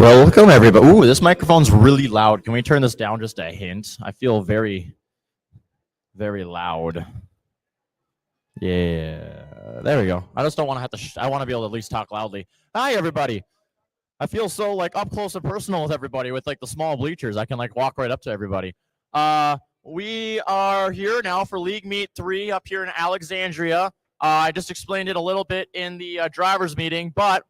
Welcome, everybody. Ooh, this microphone's really loud. Can we turn this down just a hint? I feel very, very loud. Yeah, there we go. I just don't want to have to. I want to be able to at least talk loudly. Hi, everybody. I feel so like up close and personal with everybody with like the small bleachers. I can like walk right up to everybody. We are here now for League Meet 3 up here in Alexandria. I just explained it a little bit in the drivers meeting, but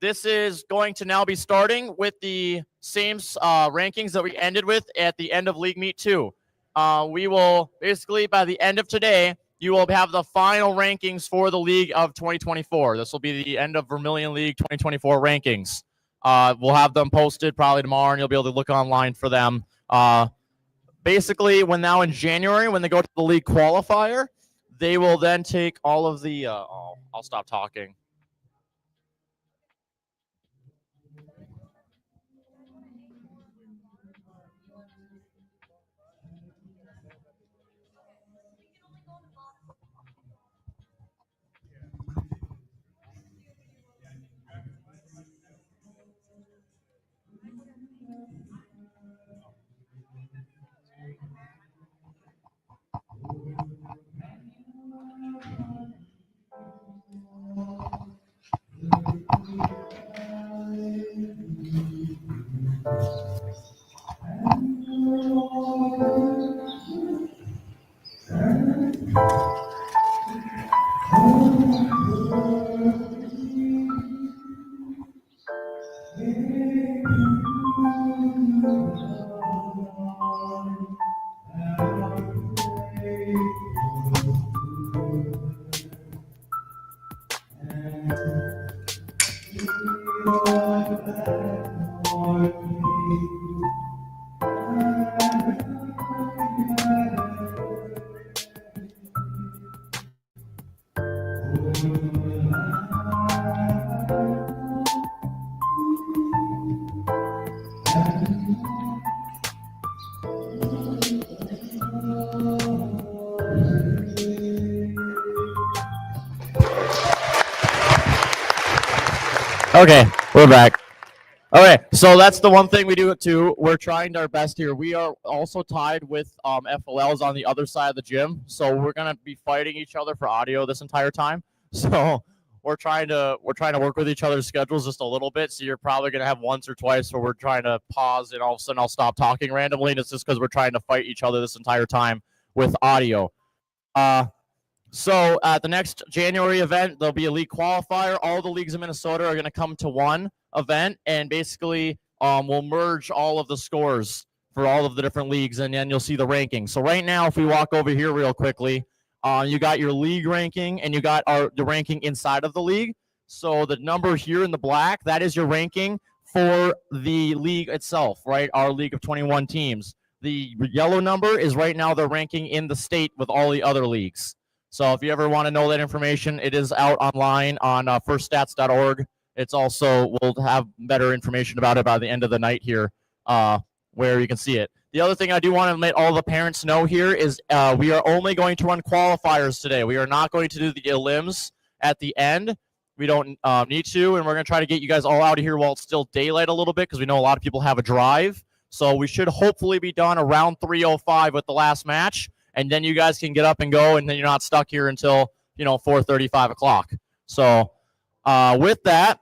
this is going to now be starting with the same rankings that we ended with at the end of League Meet 2. We will basically, by the end of today, you will have the final rankings for the League of 2024. This will be the end of Vermillion League 2024 rankings. We'll have them posted probably tomorrow, and you'll be able to look online for them. Basically, when now in January, when they go to the league qualifier, they will then take all of the I'll stop talking. Okay, we're back. Okay, so that's the one thing we do it too. We're trying our best here. We are also tied with FLLs on the other side of the gym, so we're gonna be fighting each other for audio this entire time. So we're trying to work with each other's schedules just a little bit. So you're probably gonna have once or twice where we're trying to pause and all of a sudden I'll stop talking randomly, and it's just because we're trying to fight each other this entire time with audio. So at the next January event, there'll be a league qualifier. All the leagues in Minnesota are going to come to one event, and basically we'll merge all of the scores for all of the different leagues, and then you'll see the rankings. So right now, if we walk over here real quickly, you got your league ranking, and you got the ranking inside of the league. So the number here in the black, that is your ranking for the league itself, right? Our league of 21 teams. The yellow number is right now the ranking in the state with all the other leagues. So if you ever want to know that information, it is out online on firststats.org. It's also, we'll have better information about it by the end of the night here where you can see it. The other thing I do want to let all the parents know here is we are only going to run qualifiers today. We are not going to do the elims at the end. We don't need to, and we're going to try to get you guys all out of here while it's still daylight a little bit because we know a lot of people have a drive. So we should hopefully be done around 3:05 with the last match. And then you guys can get up and go, and then you're not stuck here until 4:30, 5 o'clock. So with that,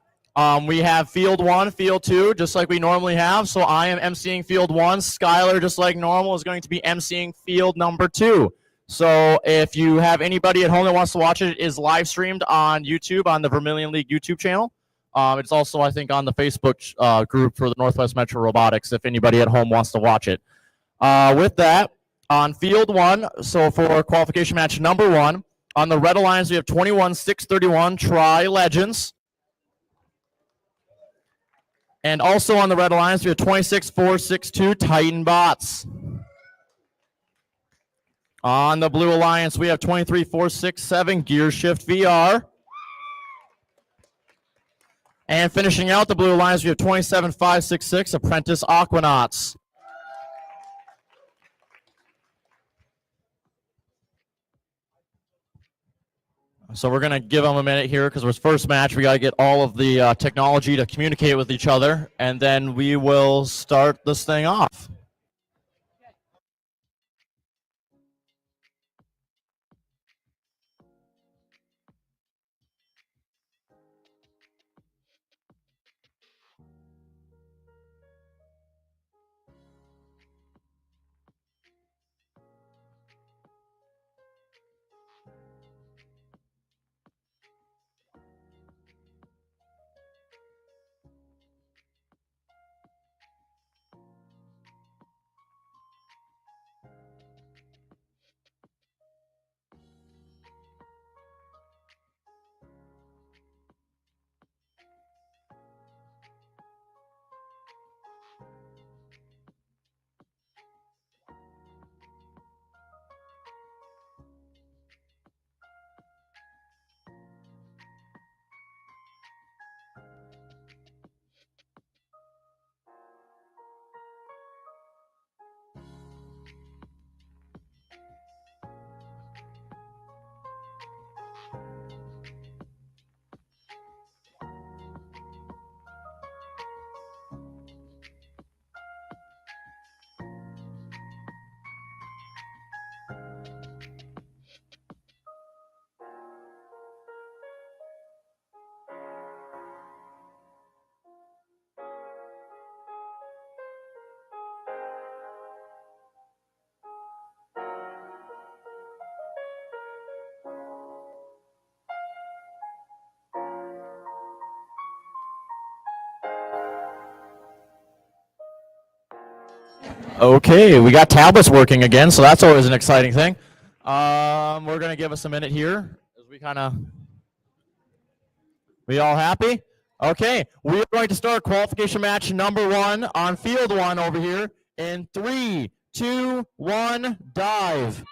we have Field 1, Field 2, just like we normally have. So I am emceeing Field 1. Skylar, just like normal, is going to be emceeing Field number 2. So if you have anybody at home that wants to watch it, it is live streamed on YouTube on the Vermillion League YouTube channel. It's also, I think, on the Facebook group for the Northwest Metro Robotics if anybody at home wants to watch it. With that, on Field 1, so for qualification match number 1, on the Red Alliance, we have 21-631 Tri-Legends. And also on the Red Alliance, we have 26-462 Titan Bots. On the Blue Alliance, we have 23-467 Gear Shift VR. And finishing out the Blue Alliance, we have 27-566 Apprentice Aquanauts. So we're going to give them a minute here because it's first match. We got to get all of the technology to communicate with each other, and then we will start this thing off. Okay, we got tablets working again, so that's always an exciting thing. We're gonna give us a minute here as we all happy? Okay, we are going to start qualification match number 1 on field 1 over here in 3, 2, 1, dive.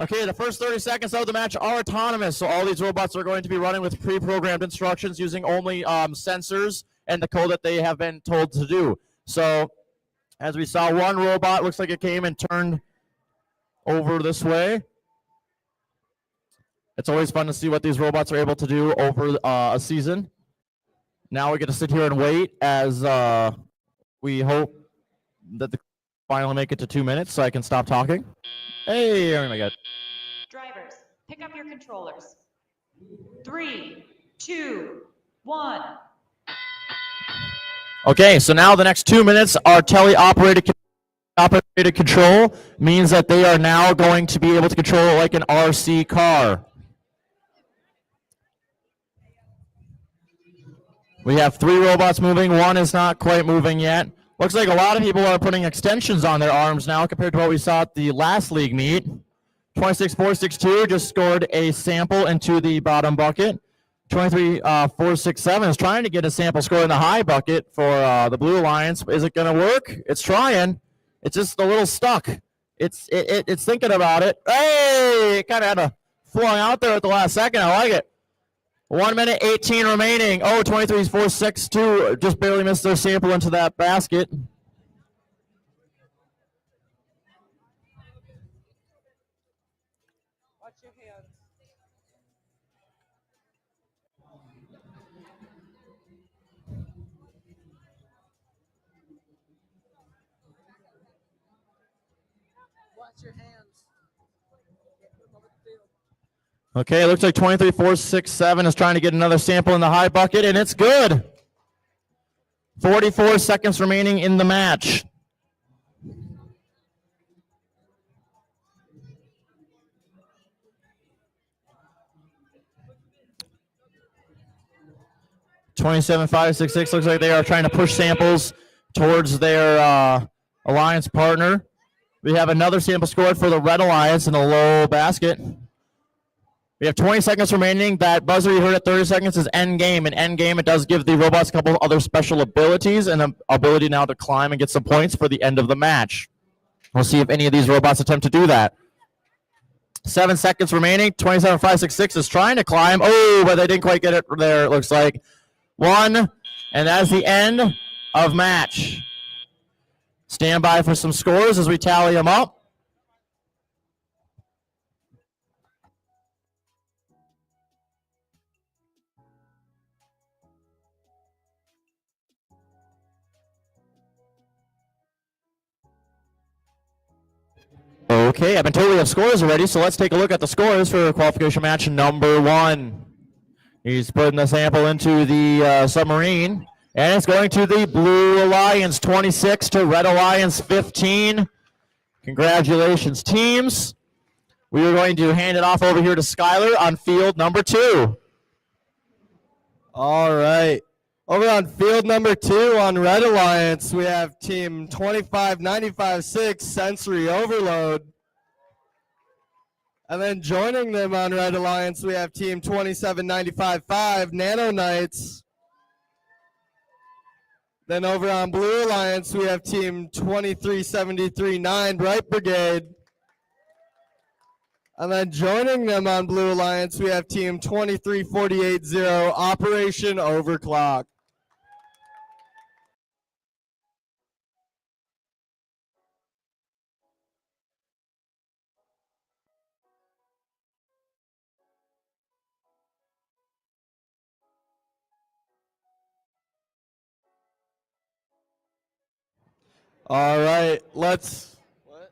Okay, the first 30 seconds of the match are autonomous, so all these robots are going to be running with pre-programmed instructions using only sensors and the code that they have been told to do. So, as we saw, one robot looks like it came and turned over this way. It's always fun to see what these robots are able to do over a season. Now we get to sit here and wait as we hope that the finally make it to 2 minutes so I can stop talking. Hey, oh my God. Drivers, pick up your controllers. 3, 2, 1. Okay, so now the next 2 minutes are teleoperated control, means that they are now going to be able to control it like an RC car. We have 3 robots moving. 1 is not quite moving yet. Looks like a lot of people are putting extensions on their arms now compared to what we saw at the last league meet. 26462 just scored a sample into the bottom bucket. 23467 is trying to get a sample score in the high bucket for the Blue Alliance. Is it going to work? It's trying. It's just a little stuck. It's thinking about it. Hey, it kind of had a flung out there at the last second. I like it. 1 minute 18 remaining. Oh, 23462 just barely missed their sample into that basket. Watch your hands. Watch your hands. Okay, it looks like 23467 is trying to get another sample in the high bucket, and it's good. 44 seconds remaining in the match. $27,566 looks like they are trying to push samples towards their alliance partner. We have another sample scored for the Red Alliance in a low basket. We have 20 seconds remaining. That buzzer you heard at 30 seconds is end game. In end game, it does give the robots a couple other special abilities and the ability now to climb and get some points for the end of the match. We'll see if any of these robots attempt to do that. 7 seconds remaining. 27,566 is trying to climb. Oh, but they didn't quite get it there, it looks like. 1, and that is the end of match. Stand by for some scores as we tally them up. Okay, I've been told we have scores already, so let's take a look at the scores for qualification match number 1. He's putting the sample into the submarine, and it's going to the Blue Alliance 26 to Red Alliance 15. Congratulations, teams. We are going to hand it off over here to Skylar on field number 2. All right. Over on field number 2 on Red Alliance, we have team 2595-6 Sensory Overload. And then joining them on Red Alliance, we have team 2795-5 Nano Knights. Then over on Blue Alliance, we have team 2373-9 Bright Brigade. And then joining them on Blue Alliance, we have team 23480 Operation Overclock. All right, let's. What?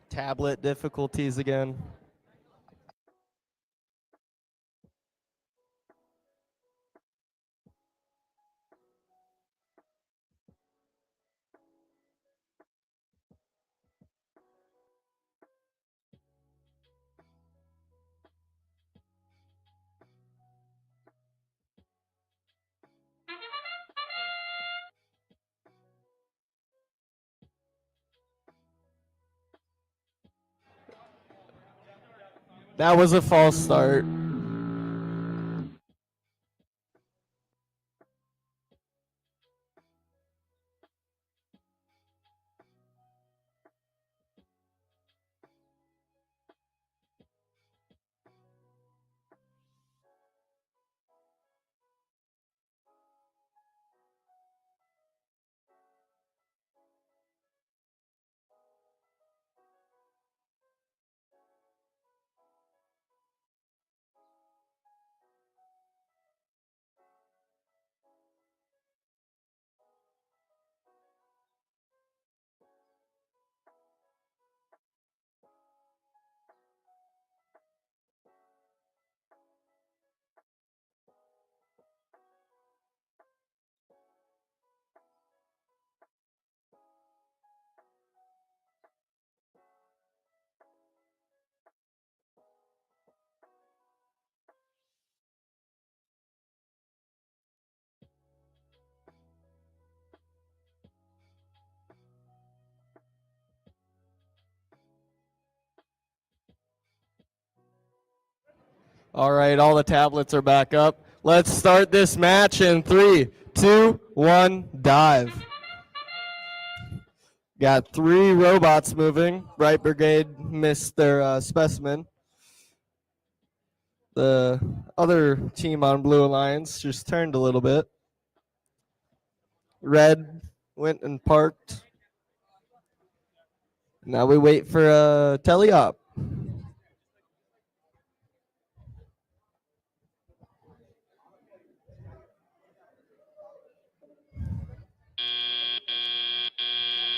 Tablet difficulties again. That was a false start. All right, all the tablets are back up. Let's start this match in 3, 2, 1, dive. Got 3 robots moving. Bright Brigade missed their specimen. The other team on Blue Alliance just turned a little bit. Red went and parked. Now we wait for a teleop.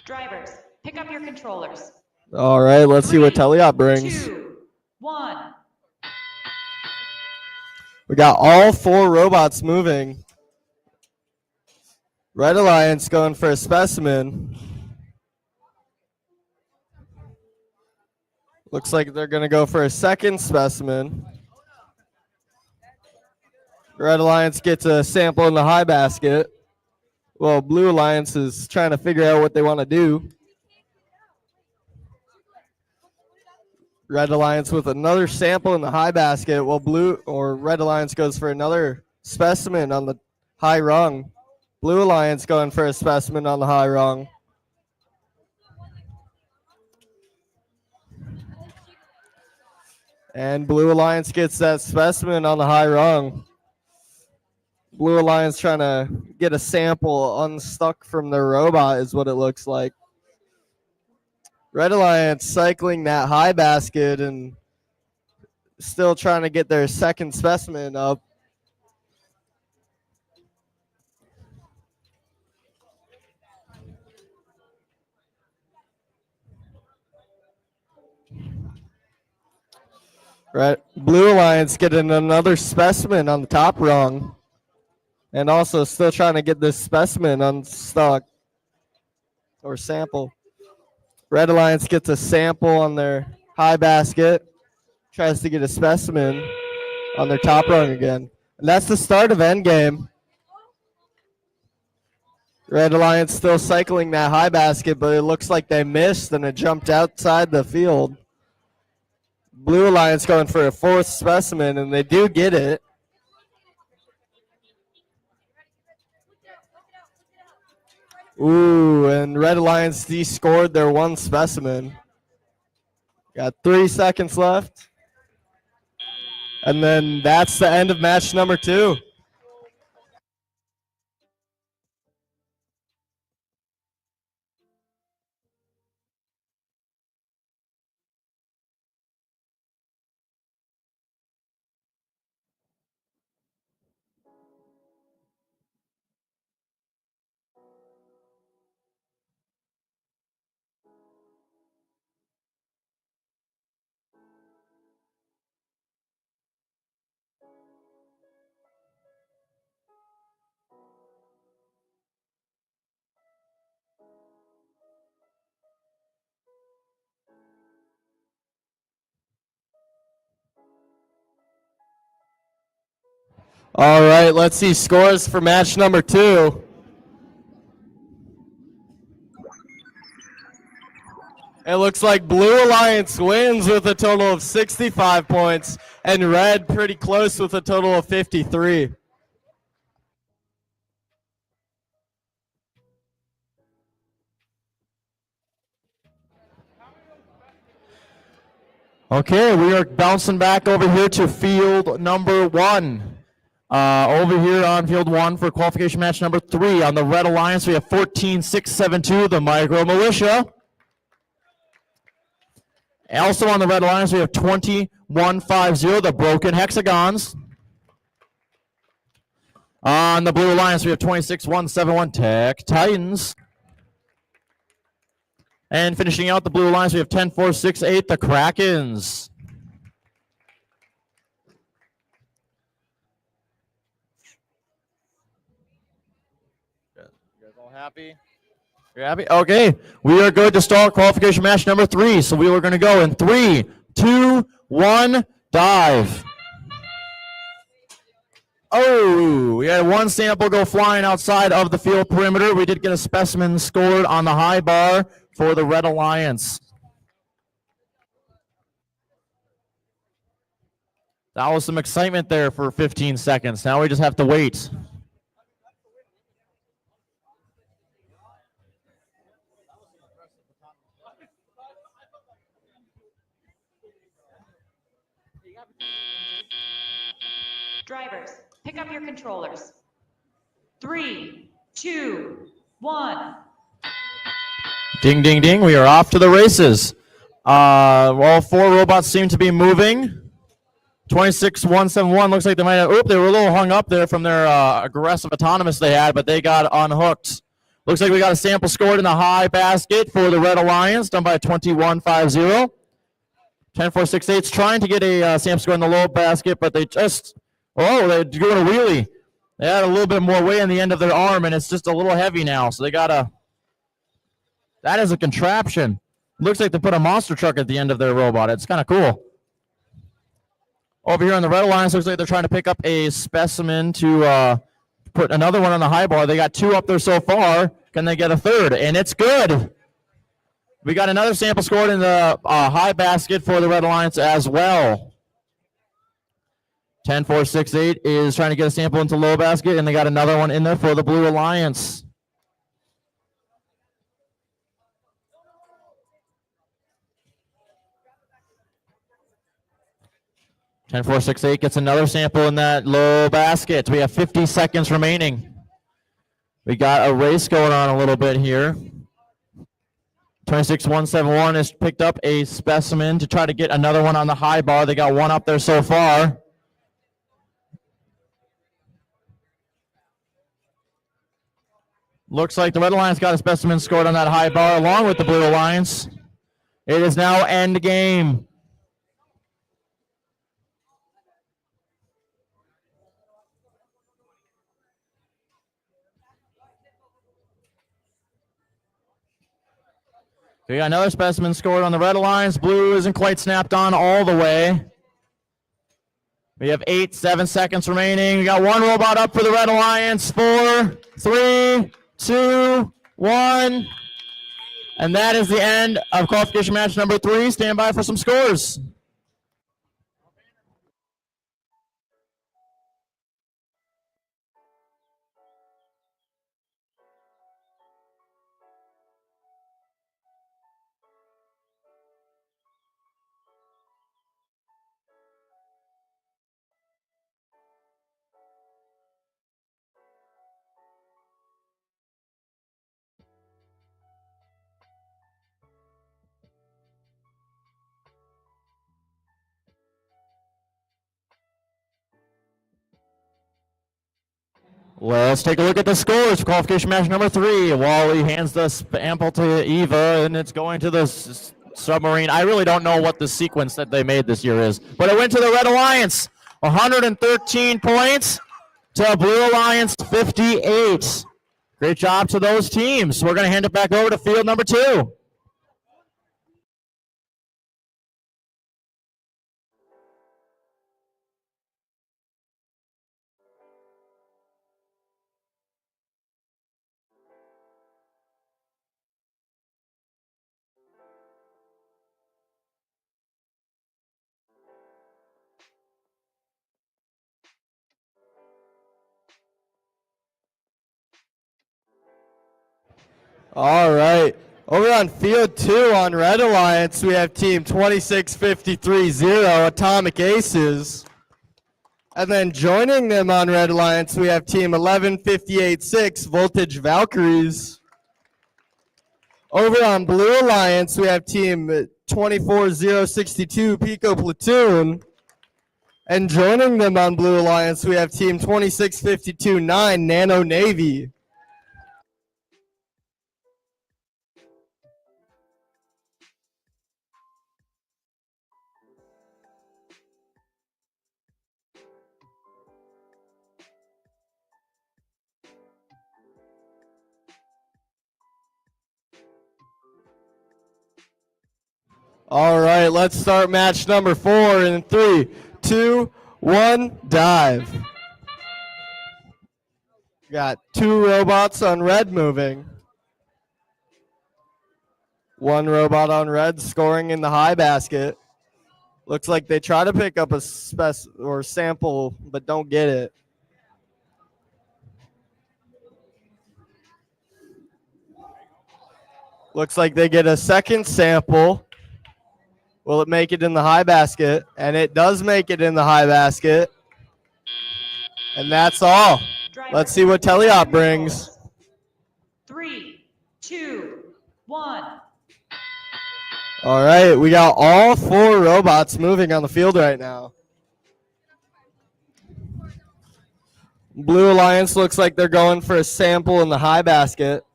Drivers, pick up your controllers. All right, let's see what teleop brings. 2, 1. We got all 4 robots moving. Red Alliance going for a specimen. Looks like they're going to go for a second specimen. Red Alliance gets a sample in the high basket. Well, Blue Alliance is trying to figure out what they want to do. Red Alliance with another sample in the high basket, while Red Alliance goes for another specimen on the high rung. Blue Alliance going for a specimen on the high rung. And Blue Alliance gets that specimen on the high rung. Blue Alliance trying to get a sample unstuck from their robot is what it looks like. Red Alliance cycling that high basket and still trying to get their second specimen up. Blue Alliance getting another specimen on the top rung. And also still trying to get this specimen unstuck or sample. Red Alliance gets a sample on their high basket. Tries to get a specimen on their top rung again. And that's the start of endgame. Red Alliance still cycling that high basket, but it looks like they missed and it jumped outside the field. Blue Alliance going for a 4th specimen, and they do get it. Ooh, and Red Alliance descored their 1 specimen. Got 3 seconds left. And then that's the end of match number 2. All right, let's see scores for match number 2. It looks like Blue Alliance wins with a total of 65 points, and Red pretty close with a total of 53. Okay, we are bouncing back over here to field number 1. Over here on field 1 for qualification match number 3. On the Red Alliance, we have 14672, the Micro Militia. Also on the Red Alliance, we have 2150, the Broken Hexagons. On the Blue Alliance, we have 26171, Tech Titans. And finishing out the Blue Alliance, we have 10468, the Krakens. You guys all happy? You're happy? Okay, we are good to start qualification match number 3. So we are going to go in 3, 2, 1, dive. Oh, we had one sample go flying outside of the field perimeter. We did get a specimen scored on the high bar for the Red Alliance. That was some excitement there for 15 seconds. Now we just have to wait. Drivers, pick up your controllers. 3, 2, 1. Ding, ding, ding. We are off to the races. All 4 robots seem to be moving. 26171 looks like they might have, they were a little hung up there from their aggressive autonomous they had, but they got unhooked. Looks like we got a sample scored in the high basket for the Red Alliance, done by 2150. 10468's trying to get a sample score in the low basket, but they just, they're doing a wheelie. They had a little bit more weight on the end of their arm, and it's just a little heavy now, so they got to, that is a contraption. Looks like they put a monster truck at the end of their robot. It's kind of cool. Over here on the Red Alliance, looks like they're trying to pick up a specimen to put another one on the high bar. They got 2 up there so far. Can they get a third? And it's good. We got another sample scored in the high basket for the Red Alliance as well. 10468 is trying to get a sample into low basket, and they got another one in there for the Blue Alliance. Ten four six eight gets another sample in that low basket. We have 50 seconds remaining. We got a race going on a little bit here. 26171 has picked up a specimen to try to get another one on the high bar. They got one up there so far. Looks like the Red Alliance got a specimen scored on that high bar along with the Blue Alliance. It is now end game. We got another specimen scored on the Red Alliance. Blue isn't quite snapped on all the way. We have 7 seconds remaining. We got one robot up for the Red Alliance. 4, 3, 2, 1. And that is the end of qualification match number 3. Stand by for some scores. Let's take a look at the scores for qualification match number 3. Wally hands the sample to Eva, and it's going to the submarine. I really don't know what the sequence that they made this year is, but it went to the Red Alliance. 113 points to Blue Alliance 58. Great job to those teams. We're going to hand it back over to field number 2. All right. Over on field 2 on Red Alliance, we have team 2653-0, Atomic Aces. And then joining them on Red Alliance, we have team 1158-6, Voltage Valkyries. Over on Blue Alliance, we have team 24062, Pico Platoon. And joining them on Blue Alliance, we have team 2652-9, Nano Navy. All right, let's start match number 4 in 3, 2, 1, dive. Got 2 robots on red moving. 1 robot on red scoring in the high basket. Looks like they try to pick up a sample, but don't get it. Looks like they get a second sample. Will it make it in the high basket? And it does make it in the high basket. And that's all. Let's see what Teleop brings. 3, 2, 1. All right, we got all 4 robots moving on the field right now. Blue Alliance looks like they're going for a sample in the high basket,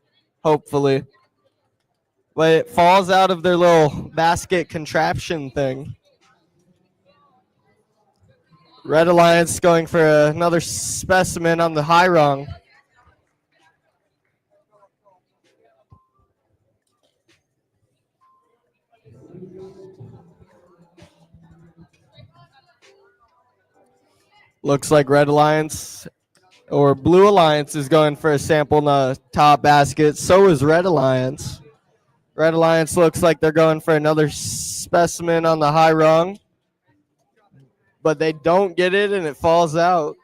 hopefully. But it falls out of their little basket contraption thing. Red Alliance going for another specimen on the high rung. Looks like Red Alliance or Blue Alliance is going for a sample in the top basket. So is Red Alliance. Red Alliance looks like they're going for another specimen on the high rung. But they don't get it and it falls out.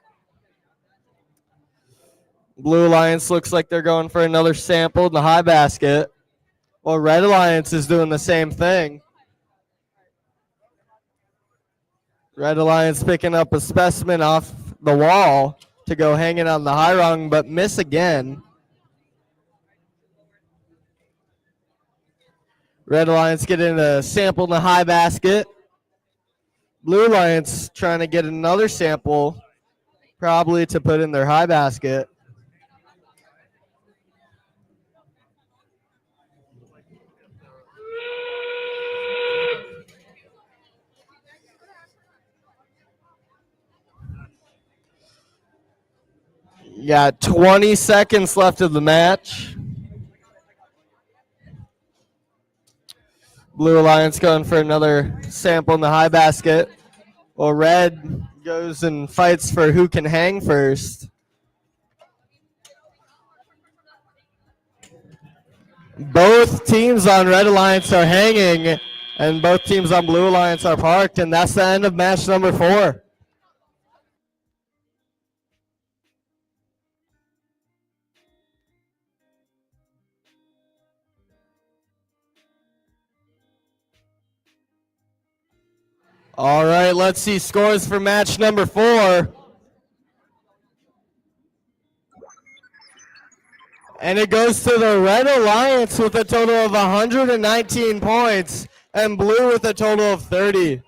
Blue Alliance looks like they're going for another sample in the high basket. Well, Red Alliance is doing the same thing. Red Alliance picking up a specimen off the wall to go hanging on the high rung, but miss again. Red Alliance getting a sample in the high basket. Blue Alliance trying to get another sample, probably to put in their high basket. You got 20 seconds left of the match. Blue Alliance going for another sample in the high basket. Well, Red goes and fights for who can hang first. Both teams on Red Alliance are hanging, and both teams on Blue Alliance are parked, and that's the end of match number 4. All right, let's see scores for match number 4. And it goes to the Red Alliance with a total of 119 points and Blue with a total of 30.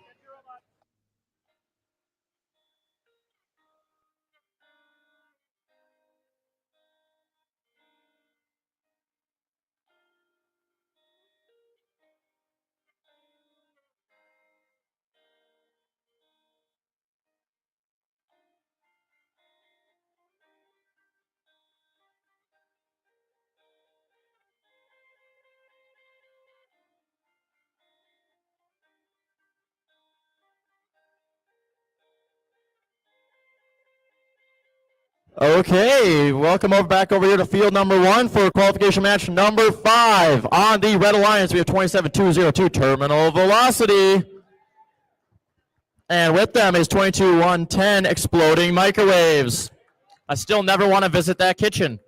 Okay, welcome back over here to field number 1 for qualification match number 5. On the Red Alliance, we have 27202 Terminal Velocity. And with them is 22110 Exploding Microwaves. I still never want to visit that kitchen.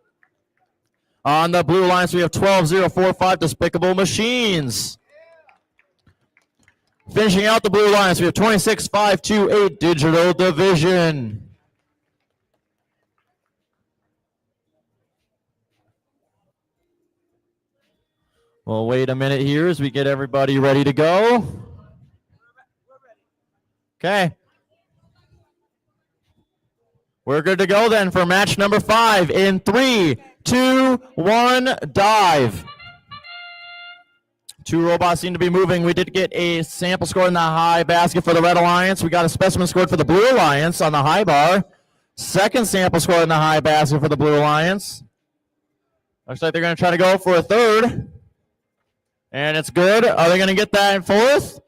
On the blue lines, we have 12045 Despicable Machines. Finishing out the blue lines, we have 26528 Digital Division. Well, wait a minute here as we get everybody ready to go. Okay. We're good to go then for match number 5 in 3, 2, 1, dive. 2 robots seem to be moving. We did get a sample scored in the high basket for the Red Alliance. We got a specimen scored for the Blue Alliance on the high bar. Second sample scored in the high basket for the Blue Alliance. Looks like they're going to try to go for a third. And it's good. Are they going to get that in fourth?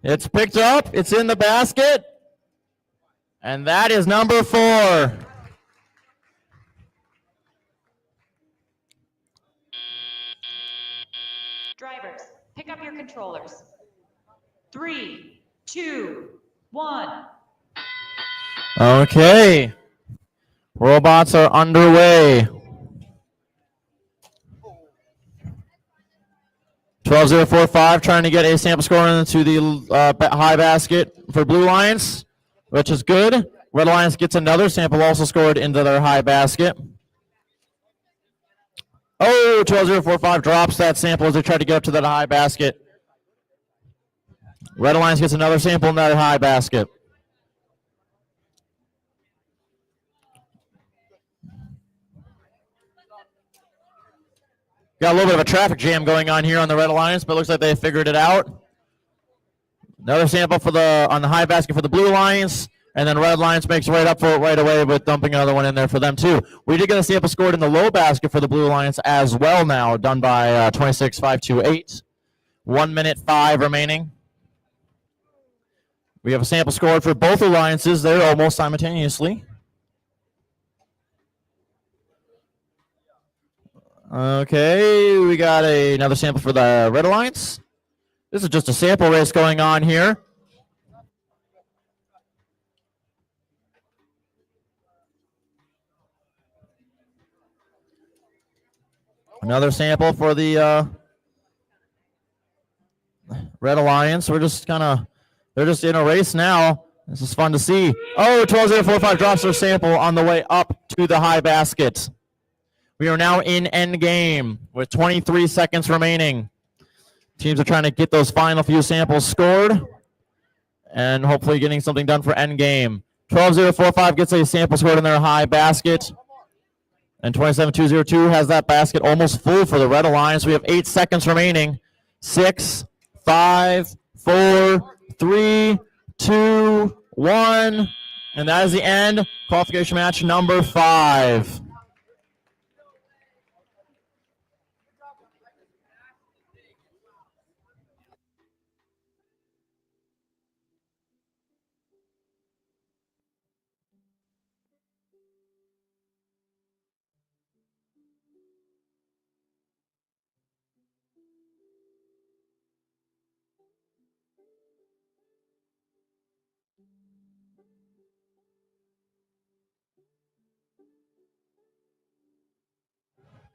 It's picked up. It's in the basket. And that is number 4. Drivers, pick up your controllers. 3, 2, 1. Okay. Robots are underway. 12045 trying to get a sample score into the high basket for Blue Lions, which is good. Red Alliance gets another sample also scored into their high basket. Oh, 12045 drops that sample as they try to get up to that high basket. Red Alliance gets another sample in that high basket. Got a little bit of a traffic jam going on here on the Red Alliance, but it looks like they figured it out. Another sample for on the high basket for the Blue Alliance, and then Red Alliance makes right up for it right away with dumping another one in there for them too. We did get a sample scored in the low basket for the Blue Alliance as well now, done by 26528. 1 minute 5 remaining. We have a sample scored for both alliances there almost simultaneously. Okay, we got another sample for the Red Alliance. This is just a sample race going on here. Another sample for the Red Alliance. They're just in a race now. This is fun to see. Oh, 12045 drops their sample on the way up to the high basket. We are now in end game with 23 seconds remaining. Teams are trying to get those final few samples scored and hopefully getting something done for end game. 12045 gets a sample scored in their high basket. And 27202 has that basket almost full for the Red Alliance. We have 8 seconds remaining. 6, 5, 4, 3, 2, 1. And that is the end. Qualification match number 5.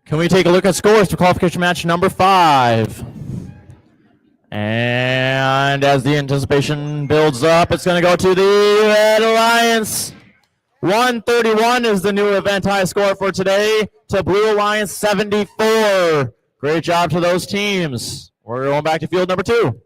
Can we take a look at scores for qualification match number 5? And as the anticipation builds up, it's going to go to the Red Alliance. 131 is the new event high score for today to Blue Alliance 74. Great job to those teams. We're going back to field number 2.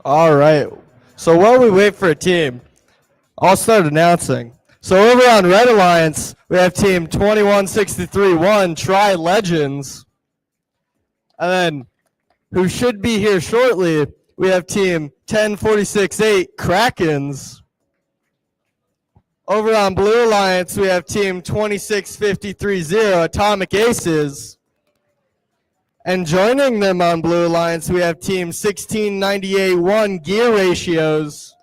All right. So while we wait for a team, I'll start announcing. So over on Red Alliance, we have team 2163-1, Tri Legends. And then, who should be here shortly, we have team 1046-8, Krakens. Over on Blue Alliance, we have team 2653-0, Atomic Aces. And joining them on Blue Alliance, we have team 1698-1, Gear Ratios.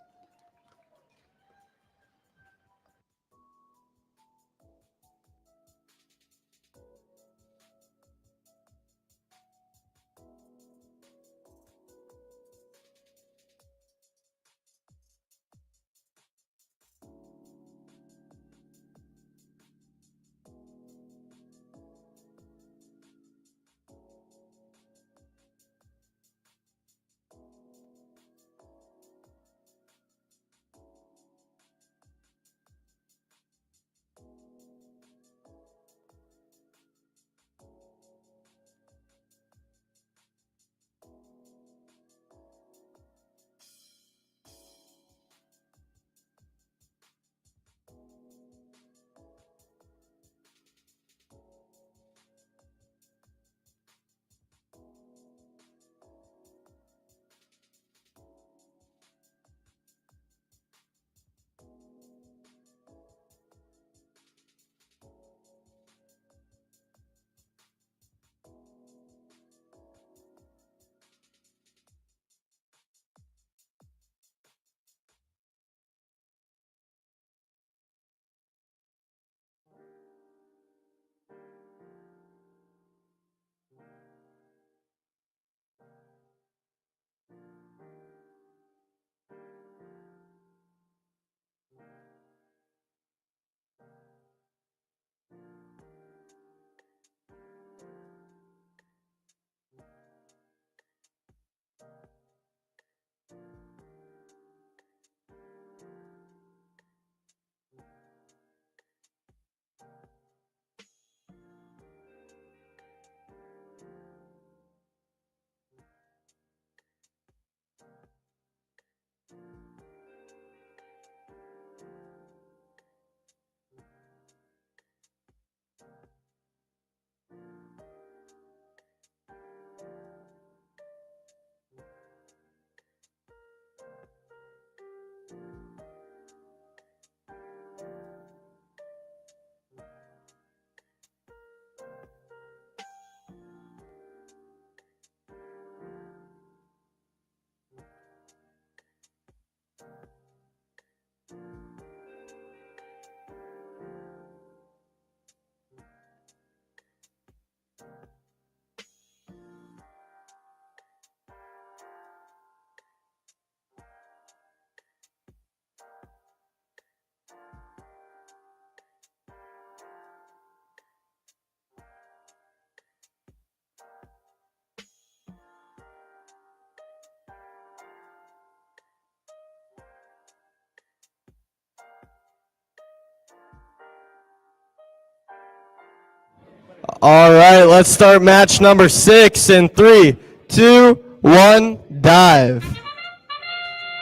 All right, let's start match number 6 in 3, 2, 1, dive.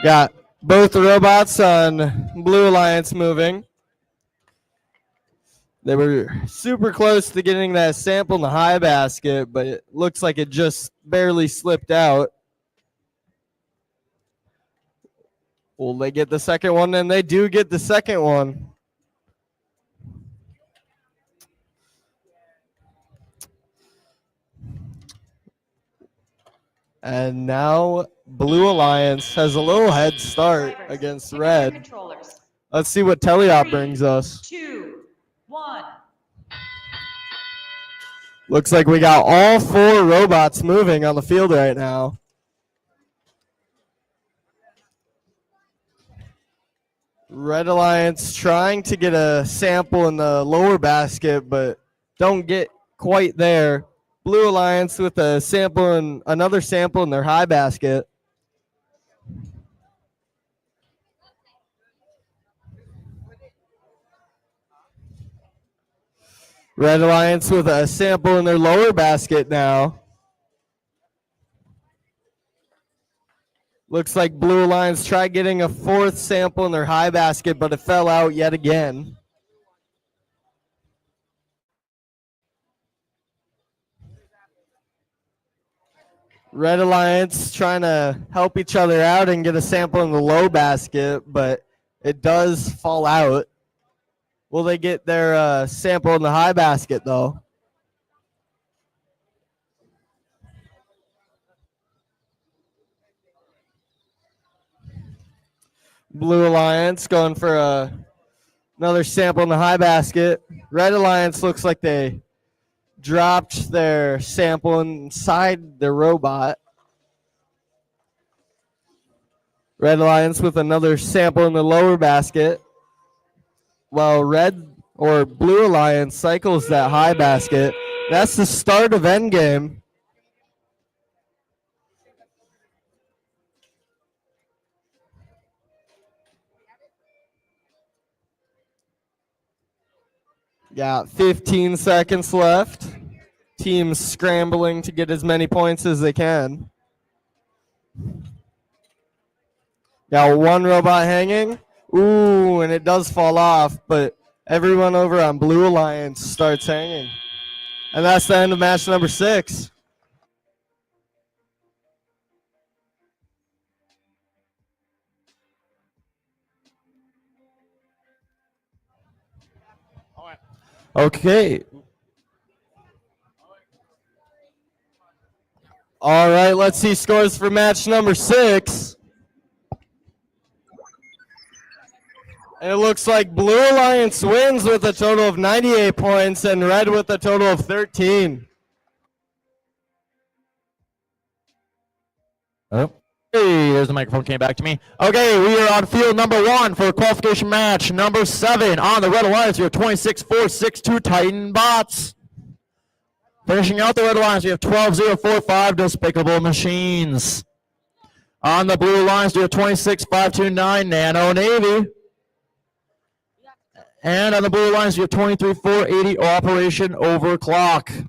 Got both the robots on Blue Alliance moving. They were super close to getting that sample in the high basket, but it looks like it just barely slipped out. Will they get the second one? And they do get the second one. And now Blue Alliance has a little head start Drivers, against pick up your Red. controllers. Let's see what Teleop 3, brings us. 2, 1. Looks like we got all 4 robots moving on the field right now. Red Alliance trying to get a sample in the lower basket, but don't get quite there. Blue Alliance with a sample and another sample in their high basket. Red Alliance with a sample in their lower basket now. Looks like Blue Alliance tried getting a fourth sample in their high basket, but it fell out yet again. Red Alliance trying to help each other out and get a sample in the low basket, but it does fall out. Will they get their sample in the high basket, though? Blue Alliance going for another sample in the high basket. Red Alliance looks like they dropped their sample inside the robot. Red Alliance with another sample in the lower basket, while Red or Blue Alliance cycles that high basket. That's the start of endgame. Got 15 seconds left. Teams scrambling to get as many points as they can. Got one robot hanging. Ooh, and it does fall off, but everyone over on Blue Alliance starts hanging. And that's the end of match number 6. Okay. All right, let's see scores for match number 6. And it looks like Blue Alliance wins with a total of 98 points and Red with a total of 13. Oh. Hey, there's the microphone came back to me. Okay, we are on field number 1 for qualification match number 7 on the Red Alliance. We have 26-4-6-2 Titan Bots. Finishing out the Red Alliance, we have 12-0-4-5 Despicable Machines. On the Blue Alliance, we have 26-5-2-9 Nano Navy. And on the Blue Alliance, we have 23-4-80 Operation Overclock.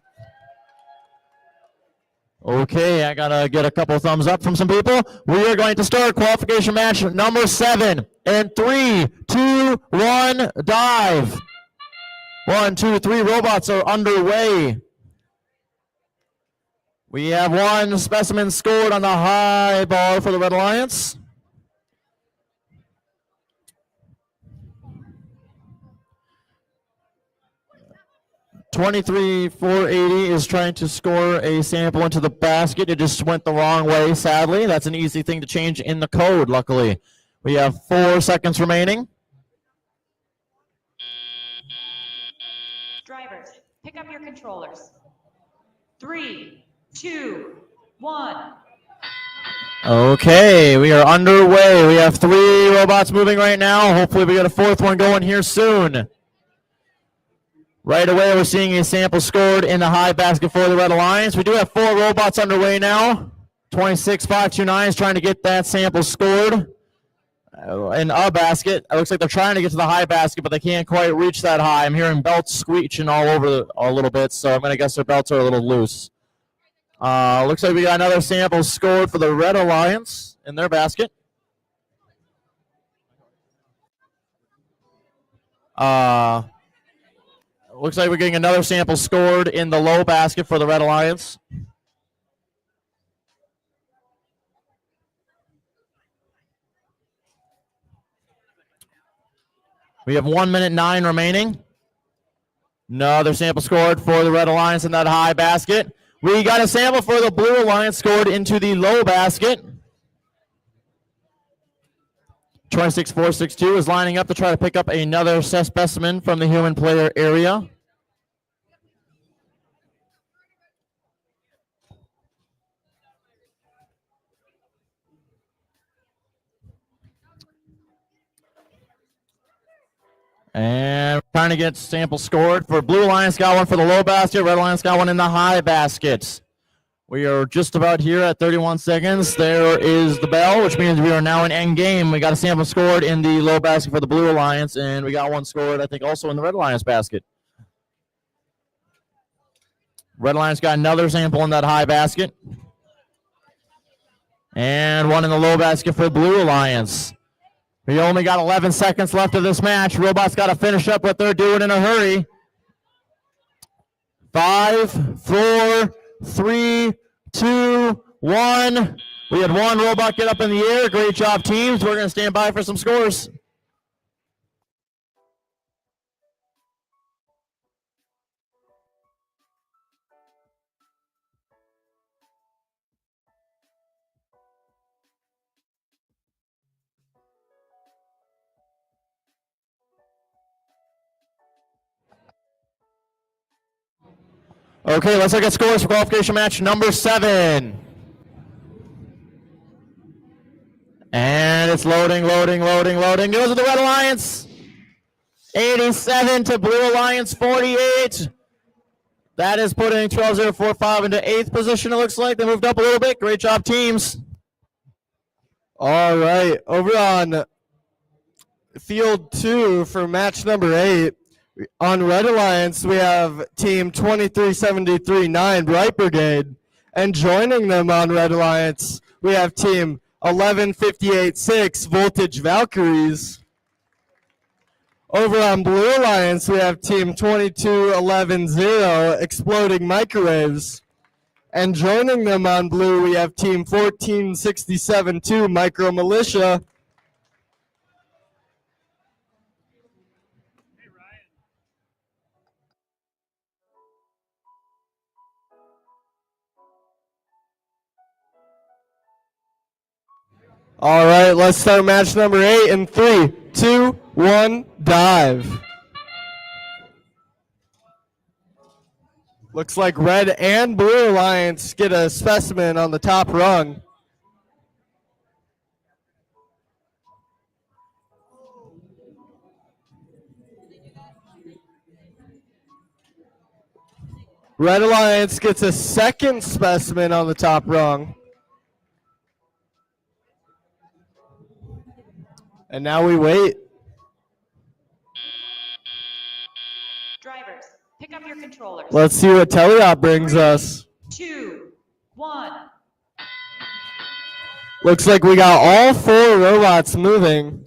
Okay, I gotta get a couple thumbs up from some people. We are going to start qualification match number 7 in 3, 2, 1, dive. 1, 2, 3 robots are underway. We have one specimen scored on the high bar for the Red Alliance. $23,480 is trying to score a sample into the basket. It just went the wrong way, sadly. That's an easy thing to change in the code, luckily. We have 4 seconds remaining. Drivers, pick up your controllers. 3, 2, 1. Okay, we are underway. We have 3 robots moving right now. Hopefully we get a 4th one going here soon. Right away, we're seeing a sample scored in the high basket for the Red Alliance. We do have 4 robots underway now. 26-5-2-9 is trying to get that sample scored in a basket. It looks like they're trying to get to the high basket, but they can't quite reach that high. I'm hearing belts screeching all over a little bit, so I'm going to guess their belts are a little loose. Looks like we got another sample scored for the Red Alliance in their basket. Looks like we're getting another sample scored in the low basket for the Red Alliance. We have 1:09 remaining. Another sample scored for the Red Alliance in that high basket. We got a sample for the Blue Alliance scored into the low basket. 26-4-6-2 is lining up to try to pick up another specimen from the human player area. And we're trying to get sample scored for Blue Alliance. Got one for the low basket. Red Alliance got one in the high basket. We are just about here at 31 seconds. There is the bell, which means we are now in end game. We got a sample scored in the low basket for the Blue Alliance, and we got one scored, I think, also in the Red Alliance basket. Red Alliance got another sample in that high basket. And one in the low basket for Blue Alliance. We only got 11 seconds left of this match. Robots got to finish up what they're doing in a hurry. 5, 4, 3, 2, 1. We had one robot get up in the air. Great job, teams. We're going to stand by for some scores. Okay, let's look at scores for qualification match number 7. And it's loading. Goes to the Red Alliance. 87 to Blue Alliance 48. That is putting 12045 into 8th position, it looks like. They moved up a little bit. Great job, teams. All right, over on field 2 for match number 8. On Red Alliance, we have team 2373-9, Bright Brigade. And joining them on Red Alliance, we have team 1158-6, Voltage Valkyries. Over on Blue Alliance, we have team 2211-0, Exploding Microwaves. And joining them on blue, we have team 1467-2, Micro Militia. All right, let's start match number 8 in 3, 2, 1, dive. Looks like Red and Blue Alliance get a specimen on the top rung. Red Alliance gets a second specimen on the top rung. And now we wait. Drivers, pick up your controllers. Let's see what Teleop brings us. 2, 1. Looks like we got all 4 robots moving.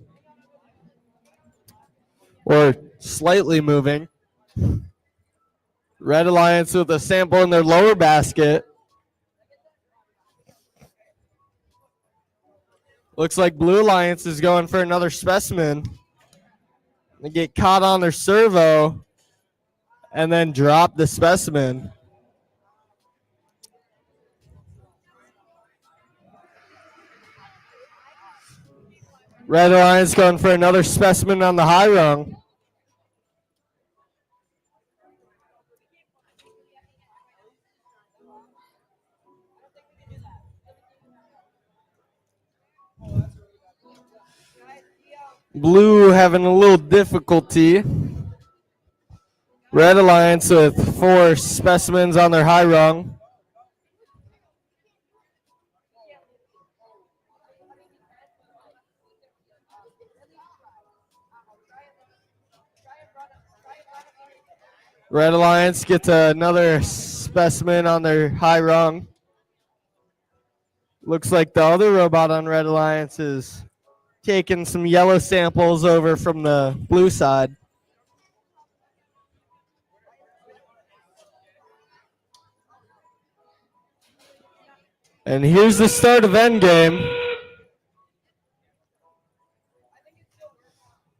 Or slightly moving. Red Alliance with a sample in their lower basket. Looks like Blue Alliance is going for another specimen. They get caught on their servo and then drop the specimen. Red Alliance going for another specimen on the high rung. Blue having a little difficulty. Red Alliance with 4 specimens on their high rung. Red Alliance gets another specimen on their high rung. Looks like the other robot on Red Alliance is taking some yellow samples over from the blue side. And here's the start of endgame.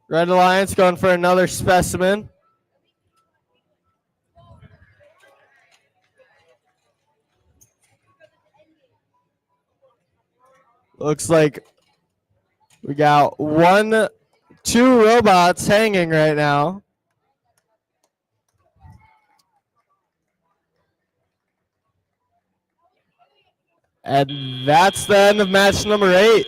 Red Alliance going for another specimen. Looks like we got 2 robots hanging right now. And that's the end of match number 8.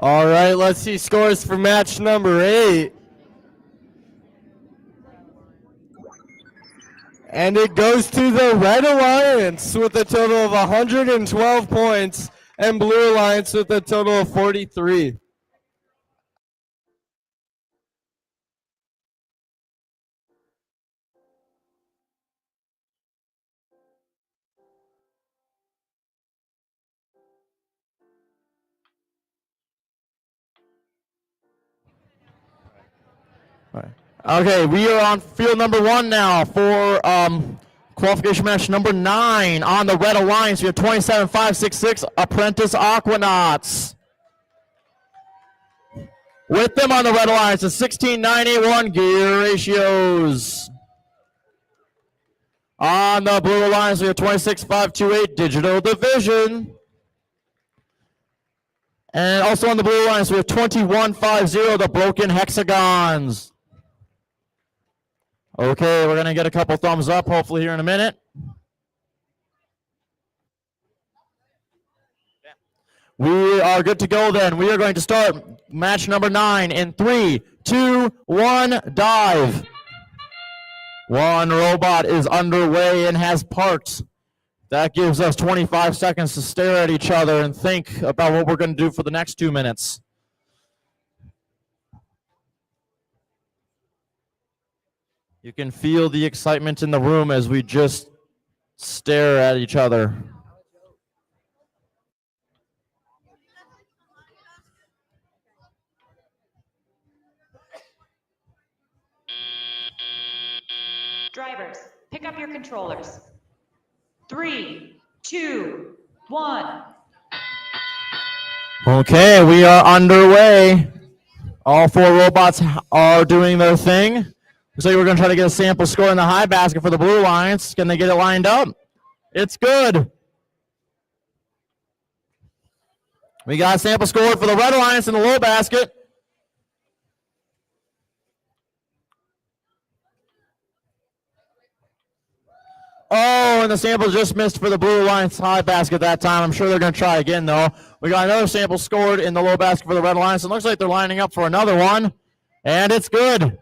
All right, let's see scores for match number 8. And it goes to the Red Alliance with a total of 112 points and Blue Alliance with a total of 43. Okay, we are on field number 1 now for qualification match number 9 on the Red Alliance. We have 27,566 Apprentice Aquanauts. With them on the Red Alliance is 16,981 gear ratios. On the Blue Alliance, we have 26,528 Digital Division. And also on the Blue Alliance, we have 2150 the Broken Hexagons. Okay, we're going to get a couple thumbs up hopefully here in a minute. We are good to go then. We are going to start match number 9 in 3, 2, 1, dive. One robot is underway and has parked. That gives us 25 seconds to stare at each other and think about what we're going to do for the next 2 minutes. You can feel the excitement in the room as we just stare at each other. Drivers, pick up your controllers. 3, 2, 1. Okay, we are underway. All 4 robots are doing their thing. Looks like we're going to try to get a sample score in the high basket for the Blue Alliance. Can they get it lined up? It's good. We got a sample score for the Red Alliance in the low basket. Oh, and the sample just missed for the Blue Alliance high basket that time. I'm sure they're going to try again, though. We got another sample scored in the low basket for the Red Alliance. It looks like they're lining up for another one, and it's good.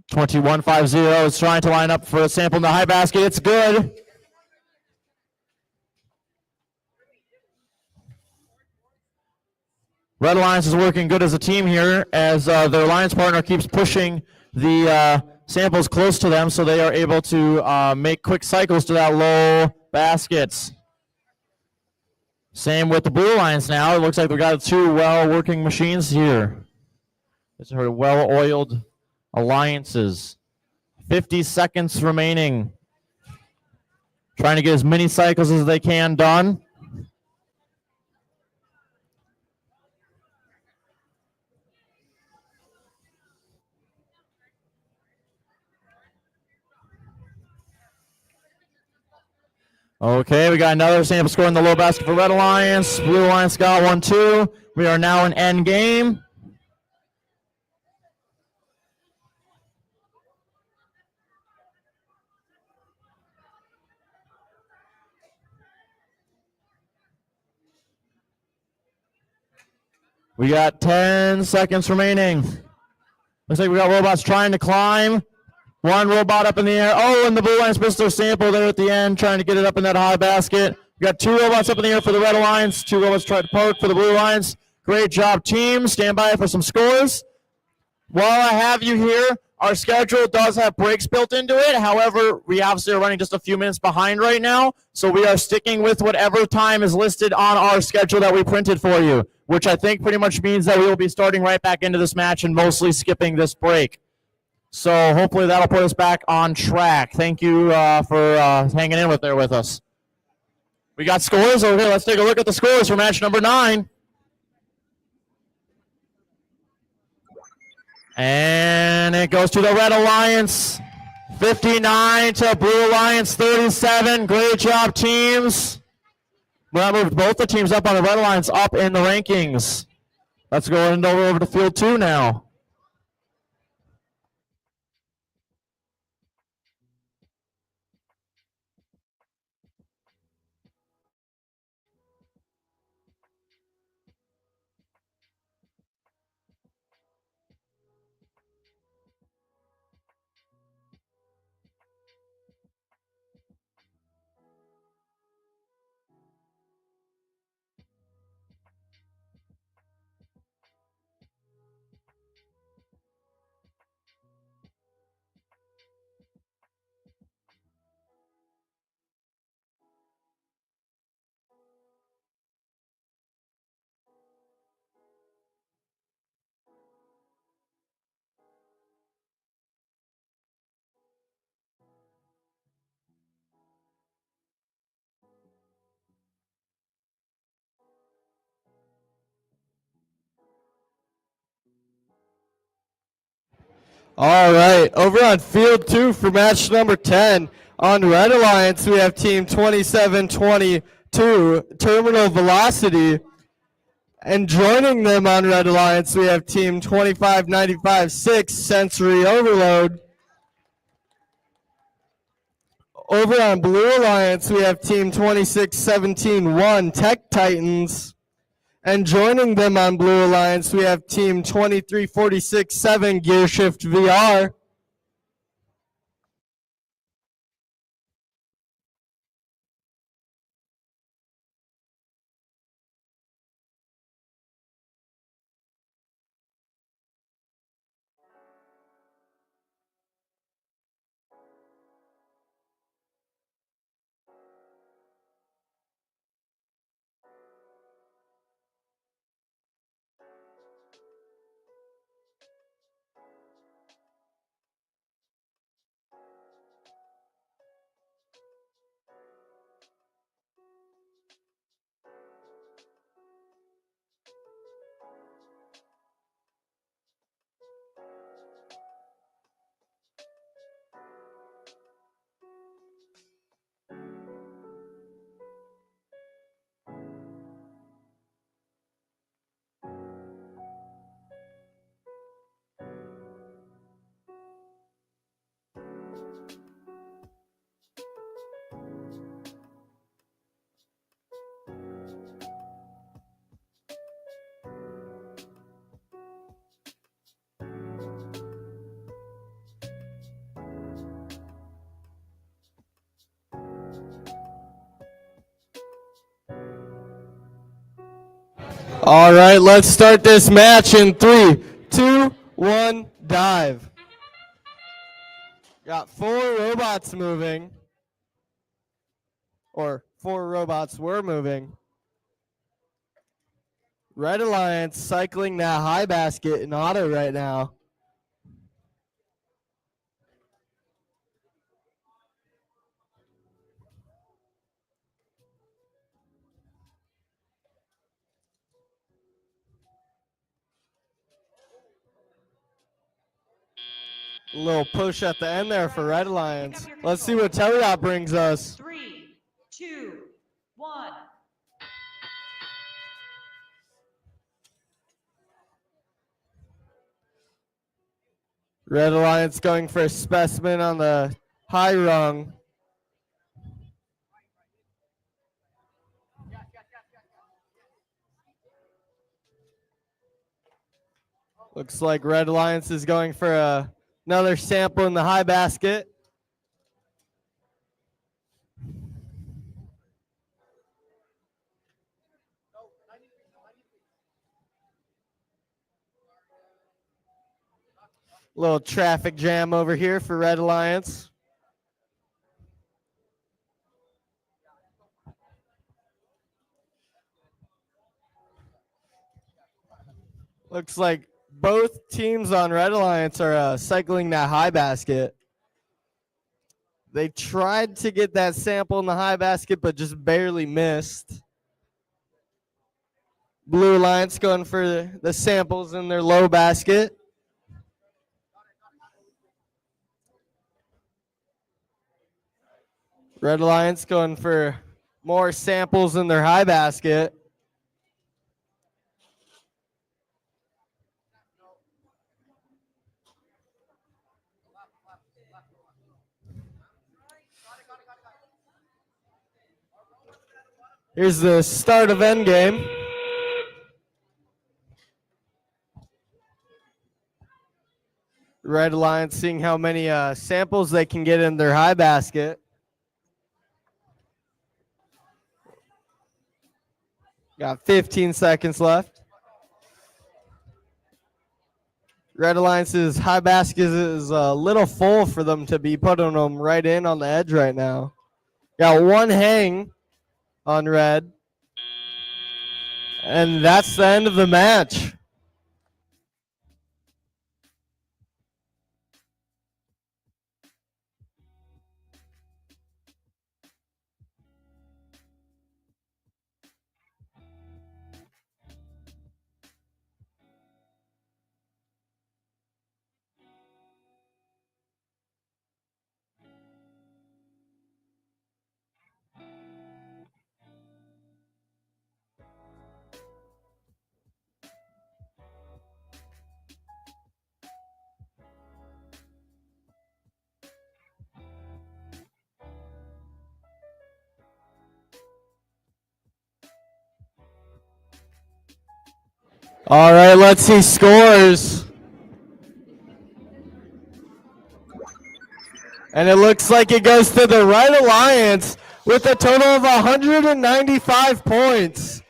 2150 is trying to line up for a sample in the high basket. It's good. Red Alliance is working good as a team here as their alliance partner keeps pushing the samples close to them so they are able to make quick cycles to that low baskets. Same with the Blue Alliance now. It looks like we got 2 well-working machines here. These are well-oiled alliances. 50 seconds remaining. Trying to get as many cycles as they can done. Okay, we got another sample score in the low basket for Red Alliance. Blue Alliance got 1, 2. We are now in end game. We got 10 seconds remaining. Looks like we got robots trying to climb. 1 robot up in the air. Oh, and the Blue Alliance missed their sample there at the end, trying to get it up in that high basket. We got 2 robots up in the air for the Red Alliance. 2 robots tried to park for the Blue Alliance. Great job, team. Stand by for some scores. While I have you here, our schedule does have breaks built into it. However, we obviously are running just a few minutes behind right now, so we are sticking with whatever time is listed on our schedule that we printed for you, which I think pretty much means that we will be starting right back into this match and mostly skipping this break. So hopefully that'll put us back on track. Thank you for hanging in with us. We got scores. Okay, let's take a look at the scores for match number 9. And it goes to the Red Alliance, 59 to Blue Alliance, 37. Great job, teams. Well, I moved both the teams up on the Red Alliance up in the rankings. Let's go over to field 2 now. All right, over on field 2 for match number 10. On Red Alliance, we have team 2722, Terminal Velocity. And joining them on Red Alliance, we have team 2595-6, Sensory Overload. Over on Blue Alliance, we have team 2617-1, Tech Titans. And joining them on Blue Alliance, we have team 2346-7, Gear Shift VR. All right, let's start this match in 3, 2, 1, dive. Got 4 robots moving. Or 4 robots were moving. Red Alliance cycling that high basket in auto right now. A little push at the end there for Red Alliance. Let's see what Teleop brings us. 3, 2, 1. Red Alliance going for a specimen on the high rung. Looks like Red Alliance is going for another sample in the high basket. Little traffic jam over here for Red Alliance. Looks like both teams on Red Alliance are cycling that high basket. They tried to get that sample in the high basket, but just barely missed. Blue Alliance going for the samples in their low basket. Red Alliance going for more samples in their high basket. Here's the start of endgame. Red Alliance seeing how many samples they can get in their high basket. Got 15 seconds left. Red Alliance's high basket is a little full for them to be putting them right in on the edge right now. Got one hang on Red. And that's the end of the match. All right, let's see scores. And it looks like it goes to the Red Alliance with a total of 195 points.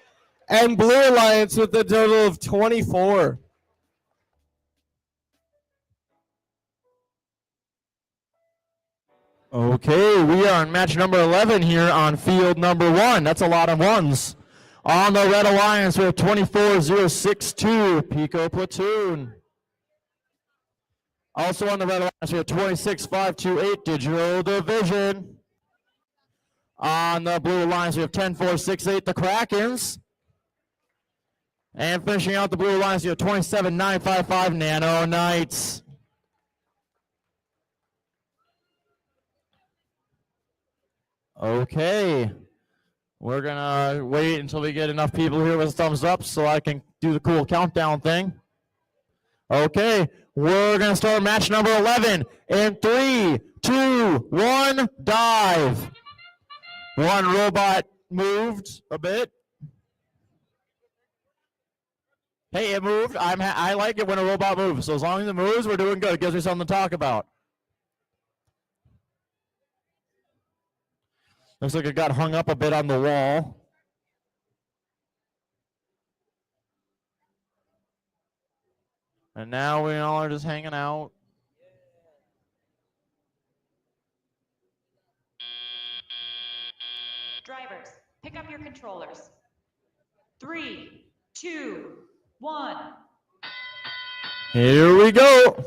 And Blue Alliance with a total of 24. Okay, we are on match number 11 here on field number 1. That's a lot of ones. On the Red Alliance, we have 24062, Pico Platoon. Also on the Red Alliance, we have 26528, Digital Division. On the Blue Alliance, we have 10468, the Krakens. And finishing out the Blue Alliance, we have 27955, Nano Knights. Okay. We're going to wait until we get enough people here with thumbs up so I can do the cool countdown thing. Okay. We're going to start match number 11 in 3, 2, 1, dive. One robot moved a bit. Hey, it moved. I like it when a robot moves. So as long as it moves, we're doing good. It gives me something to talk about. Looks like it got hung up a bit on the wall. And now we all are just hanging out. Drivers, pick up your controllers. 3, 2, 1. Here we go.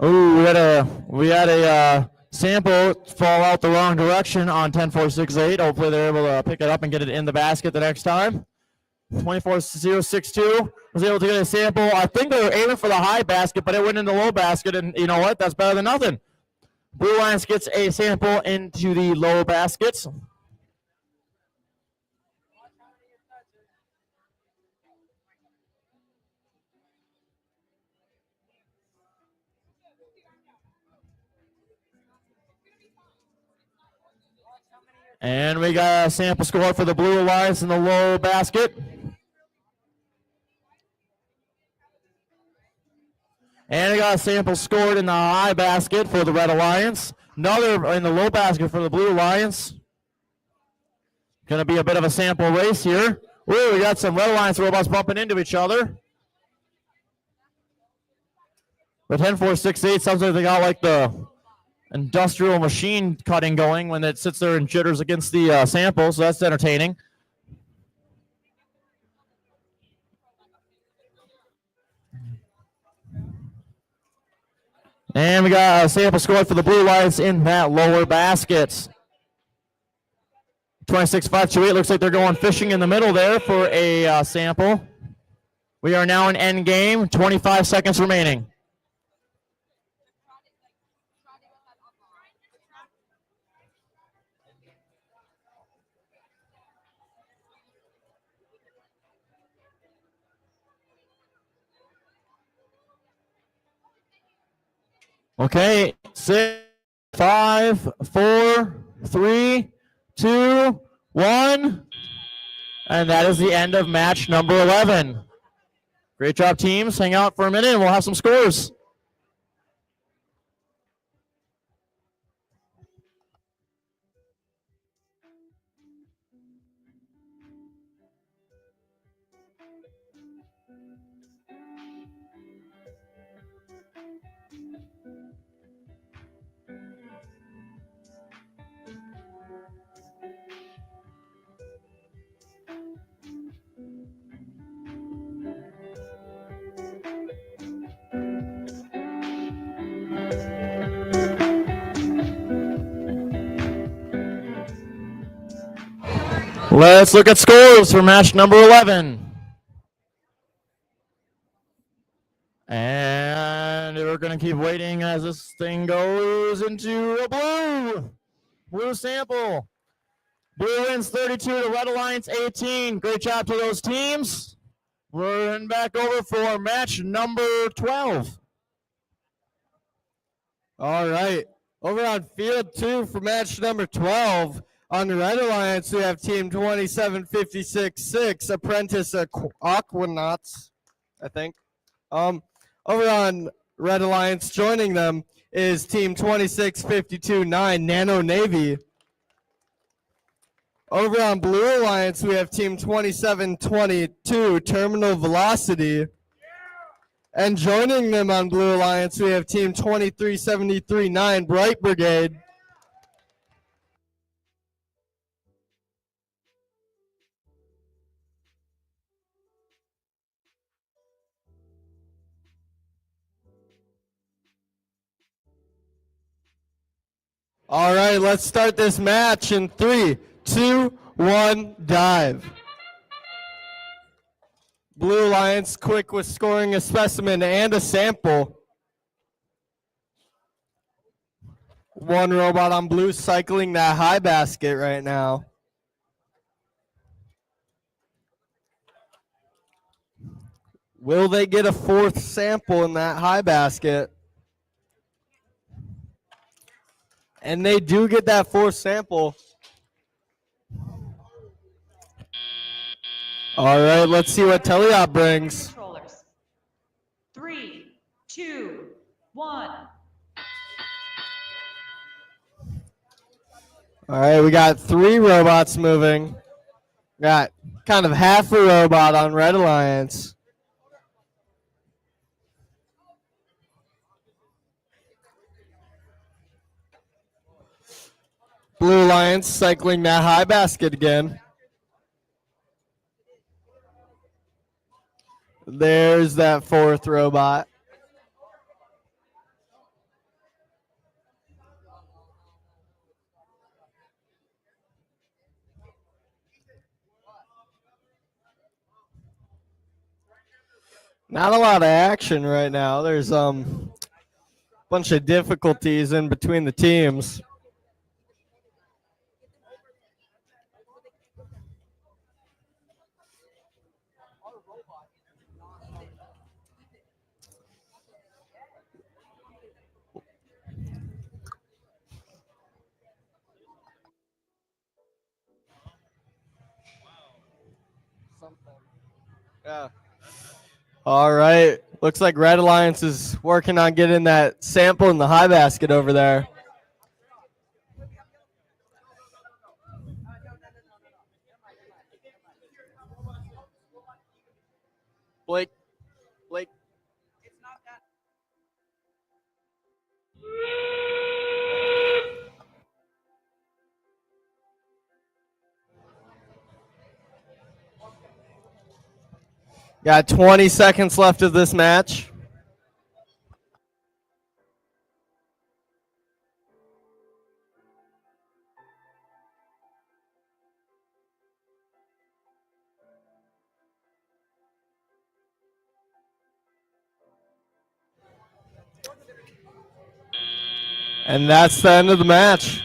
Oh, we had a sample fall out the wrong direction on 10468. Hopefully they're able to pick it up and get it in the basket the next time. 24062 was able to get a sample. I think they were aiming for the high basket, but it went in the low basket, and you know what? That's better than nothing. Blue Alliance gets a sample into the low baskets. And we got a sample score for the Blue Alliance in the low basket. And we got a sample scored in the high basket for the Red Alliance. Another in the low basket for the Blue Alliance. Going to be a bit of a sample race here. Ooh, we got some Red Alliance robots bumping into each other. But 10468 sounds like they got like the industrial machine cutting going when it sits there and jitters against the sample, so that's entertaining. And we got a sample score for the Blue Alliance in that lower basket. 26528 looks like they're going fishing in the middle there for a sample. We are now in end game, 25 seconds remaining. Okay, 6, 5, 4, 3, 2, 1. And that is the end of match number 11. Great job, teams. Hang out for a minute and we'll have some scores. Let's look at scores for match number 11. And we're going to keep waiting as this thing goes into a blue sample. Blue wins 32 to Red Alliance 18. Great job to those teams. We're heading back over for match number 12. All right. Over on field 2 for match number 12. On the Red Alliance, we have Team 2756-6, Apprentice Aquanauts, I think. Over on Red Alliance, joining them is Team 2652-9, Nano Navy. Over on Blue Alliance, we have Team 2722, Terminal Velocity. And joining them on Blue Alliance, we have Team 2373-9, Bright Brigade. All right, let's start this match in 3, 2, 1, dive. Blue Alliance quick with scoring a specimen and a sample. One robot on blue cycling that high basket right now. Will they get a fourth sample in that high basket? And they do get that fourth sample. All right, let's see what Teleop brings. Controllers. 3, 2, 1. All right, we got 3 robots moving. Got kind of half a robot on Red Alliance. Blue Alliance cycling that high basket again. There's that fourth robot. Not a lot of action right now. There's a bunch of difficulties in between the teams. Yeah. All right. Looks like Red Alliance is working on getting that sample in the high basket over there. Blake. Got 20 seconds left of this match. And that's the end of the match.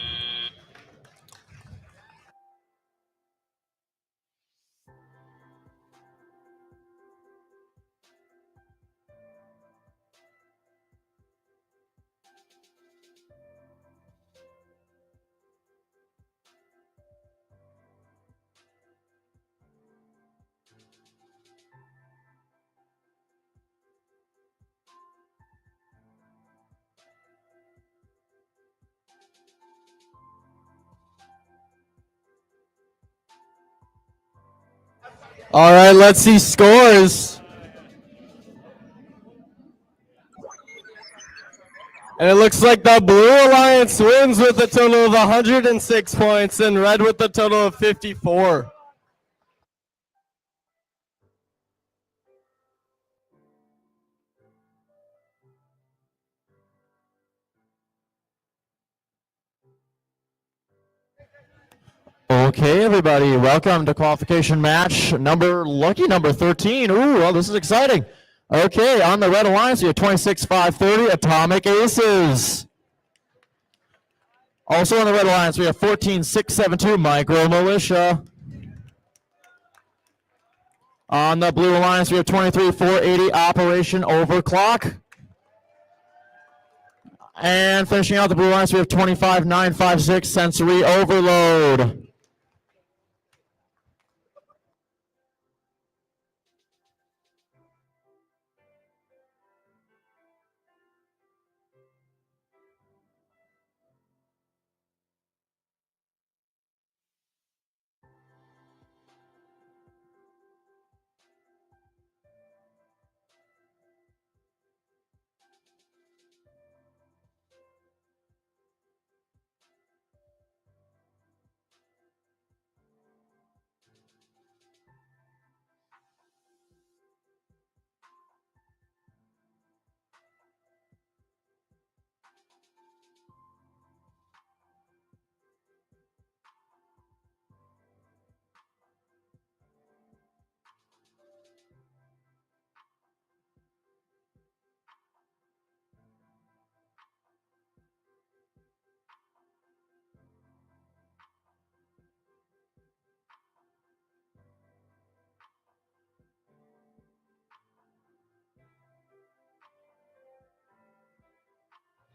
All right, let's see scores. And it looks like the Blue Alliance wins with a total of 106 points and Red with a total of 54. Okay, everybody, welcome to qualification match lucky number 13. Ooh, well, this is exciting. Okay, on the Red Alliance, we have 26-530 Atomic Aces. Also on the Red Alliance, we have 14-672 Micro Militia. On the Blue Alliance, we have 23-480 Operation Overclock. And finishing out the Blue Alliance, we have 25,956 Sensory Overload.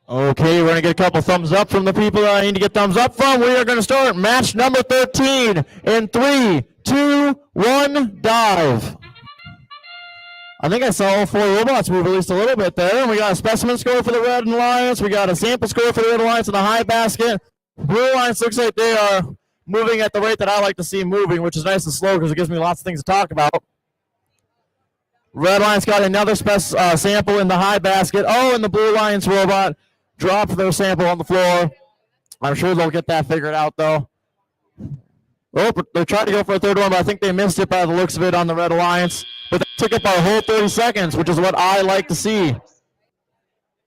Okay, we're going to get a couple thumbs up from the people that I need to get thumbs up from. We are going to start match number 13 in 3, 2, 1, dive. I think I saw all 4 robots move at least a little bit there. And we got a specimen score for the Red Alliance. We got a sample score for the Red Alliance in the high basket. Blue Alliance looks like they are moving at the rate that I like to see moving, which is nice and slow because it gives me lots of things to talk about. Red Alliance got another sample in the high basket. Oh, and the Blue Alliance robot dropped their sample on the floor. I'm sure they'll get that figured out, though. Oh, they tried to go for a third one, but I think they missed it by the looks of it on the Red Alliance. But they took up our whole 30 seconds, which is what I like to see.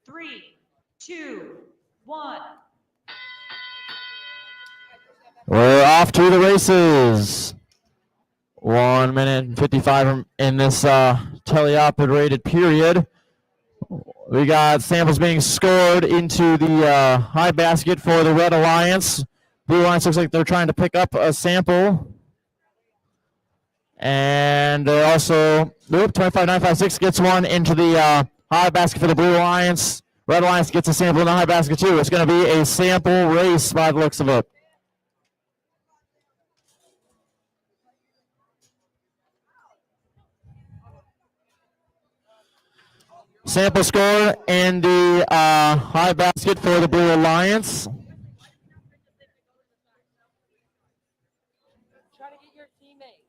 3, 2, 1. We're off to the races. 1 minute and 55 in this teleoperated period. We got samples being scored into the high basket for the Red Alliance. Blue Alliance looks like they're trying to pick up a sample. And they also, 25,956 gets one into the high basket for the Blue Alliance. Red Alliance gets a sample in the high basket too. It's going to be a sample race by the looks of it. Sample score in the high basket for the Blue Alliance. Try to get your teammate.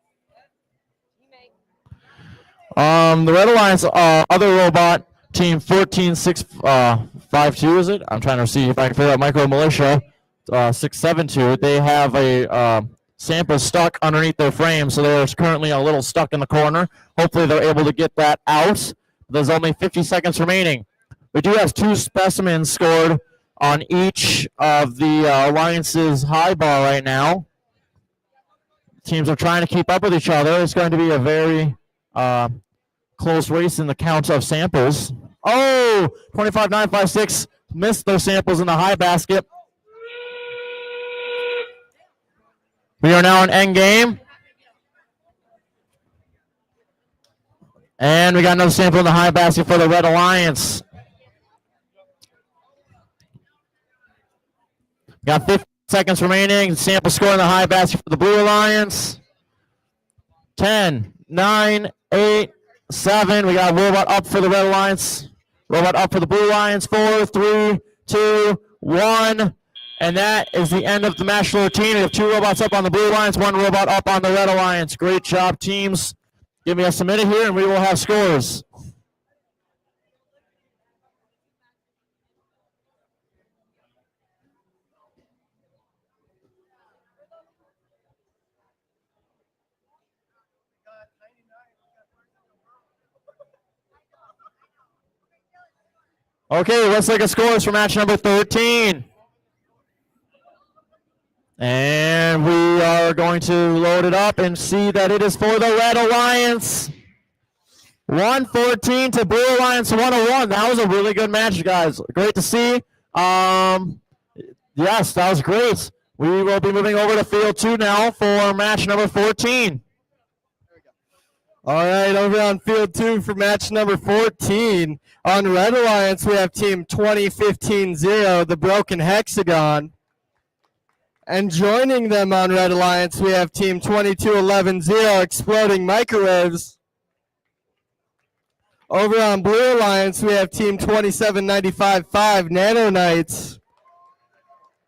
The Red Alliance other robot team 14652 is it? I'm trying to see if I can figure out Micro Militia 672. They have a sample stuck underneath their frame, so they're currently a little stuck in the corner. Hopefully they're able to get that out. There's only 50 seconds remaining. We do have 2 specimens scored on each of the Alliance's high bar right now. Teams are trying to keep up with each other. It's going to be a very close race in the count of samples. Oh, 25,956 missed their samples in the high basket. We are now in end game. And we got another sample in the high basket for the Red Alliance. Got 50 seconds remaining. Sample score in the high basket for the Blue Alliance. 10, 9, 8, 7. We got robot up for the Red Alliance. Robot up for the Blue Alliance. 4, 3, 2, 1. And that is the end of the match 13. We have 2 robots up on the Blue Alliance, 1 robot up on the Red Alliance. Great job, teams. Give me a minute here and we will have scores. Okay, let's look at scores for match number 13. And we are going to load it up and see that it is for the Red Alliance. 114 to Blue Alliance 101. That was a really good match, guys. Great to see. Yes, that was great. We will be moving over to field 2 now for match number 14. All right, over on field 2 for match number 14. On Red Alliance, we have team 2015-0, the Broken Hexagon. And joining them on Red Alliance, we have team 2211-0, Exploding Microwaves. Over on Blue Alliance, we have team 2795-5, Nano Knights.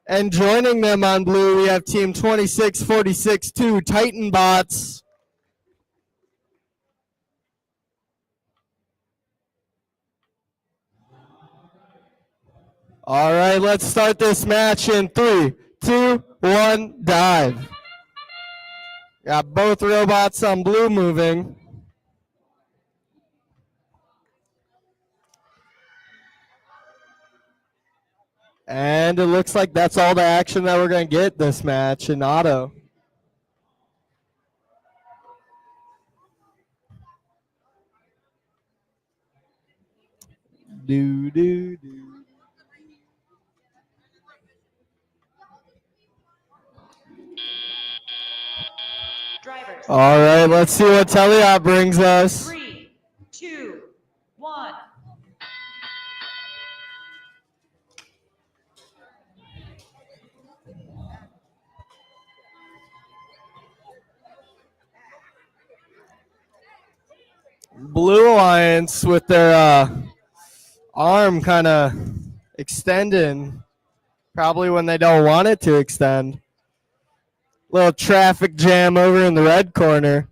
And joining them on blue, we have team 2646-2, Titan Bots. All right, let's start this match in 3, 2, 1, dive. Got both robots on blue moving. And it looks like that's all the action that we're going to get this match in auto. Do, do, do. Drivers. All right, let's see what Teleop brings us. 3, 2, 1. Blue Alliance with their arm kind of extending, probably when they don't want it to extend. Little traffic jam over in the red corner.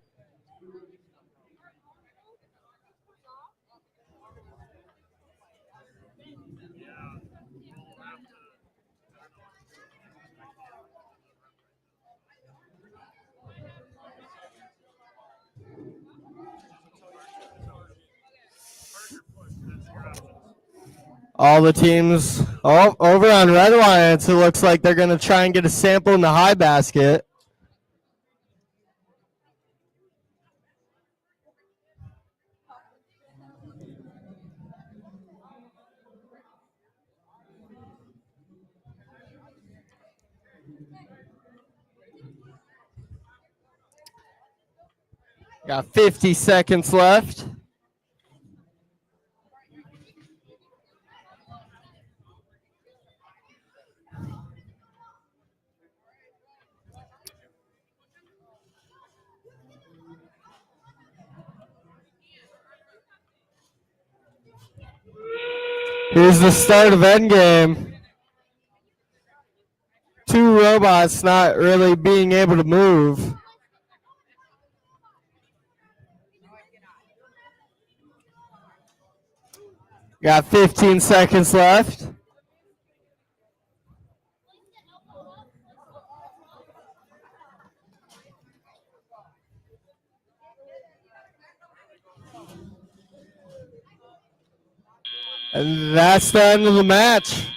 All the teams over on Red Alliance, it looks like they're going to try and get a sample in the high basket. Got 50 seconds left. Here's the start of endgame. Two robots not really being able to move. Got 15 seconds left. And that's the end of the match.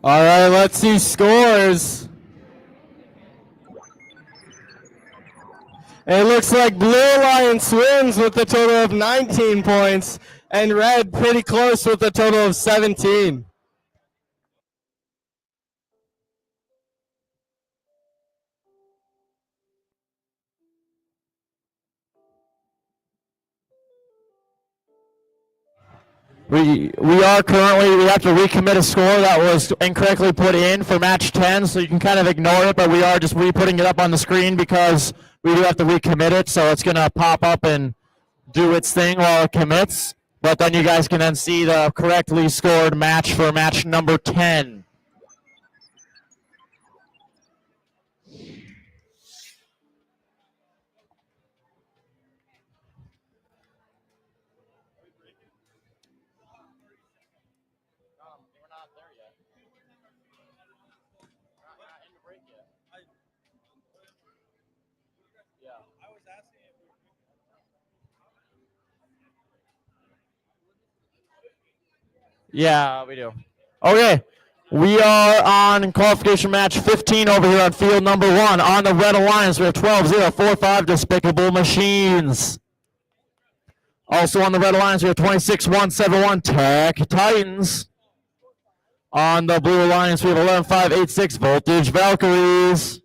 All right, let's see scores. It looks like Blue Alliance wins with a total of 19 points, and Red pretty close with a total of 17. We are currently, we have to recommit a score that was incorrectly put in for match 10, so you can kind of ignore it, but we are just re-putting it up on the screen because we do have to recommit it, so it's going to pop up and do its thing while it commits, but then you guys can then see the correctly scored match for match number 10. Yeah, we do. Okay. We are on qualification match 15 over here on field number 1. On the Red Alliance, we have 12-0-4-5 Despicable Machines. Also on the Red Alliance, we have 26-1-7-1 Tech Titans. On the Blue Alliance, we have 11-5-8-6 Voltage Valkyries.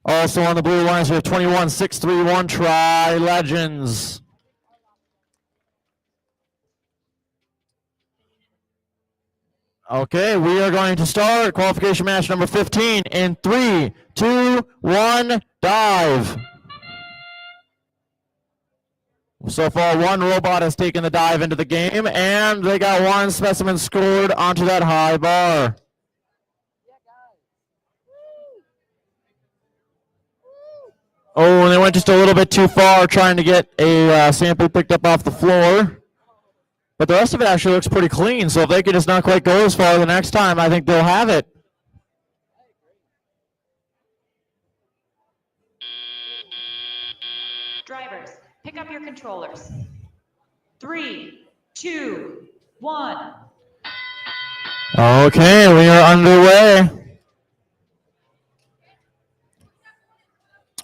Also on the Blue Alliance, we have 21-6-3-1 Tri Legends. Okay, we are going to start qualification match number 15 in 3, 2, 1, dive. So far, one robot has taken the dive into the game, and they got one specimen scored onto that high bar. Oh, and they went just a little bit too far trying to get a sample picked up off the floor. But the rest of it actually looks pretty clean, so if they could just not quite go as far the next time, I think they'll have it. Drivers, pick up your controllers. 3, 2, 1. Okay, we are underway.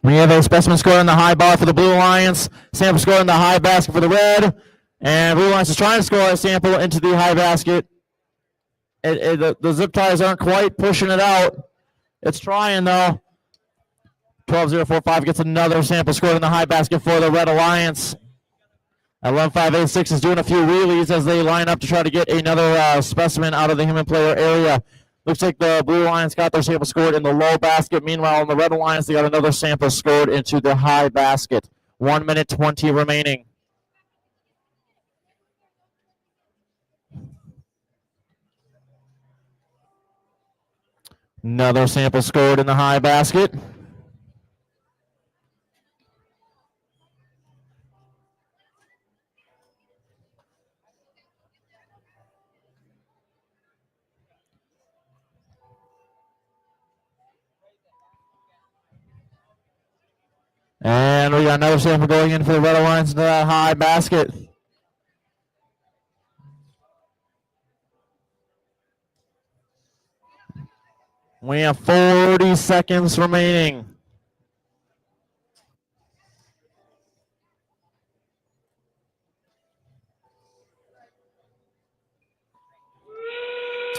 We have a specimen score in the high bar for the Blue Alliance, sample score in the high basket for the Red, and Blue Alliance is trying to score a sample into the high basket. The zip ties aren't quite pushing it out. It's trying, though. 12-0-4-5 gets another sample scored in the high basket for the Red Alliance. 11-5-8-6 is doing a few wheelies as they line up to try to get another specimen out of the human player area. Looks like the Blue Alliance got their sample scored in the low basket. Meanwhile, on the Red Alliance, they got another sample scored into the high basket. 1 minute 20 remaining. Another sample scored in the high basket. And we got another sample going in for the Red Alliance into that high basket. We have 40 seconds remaining.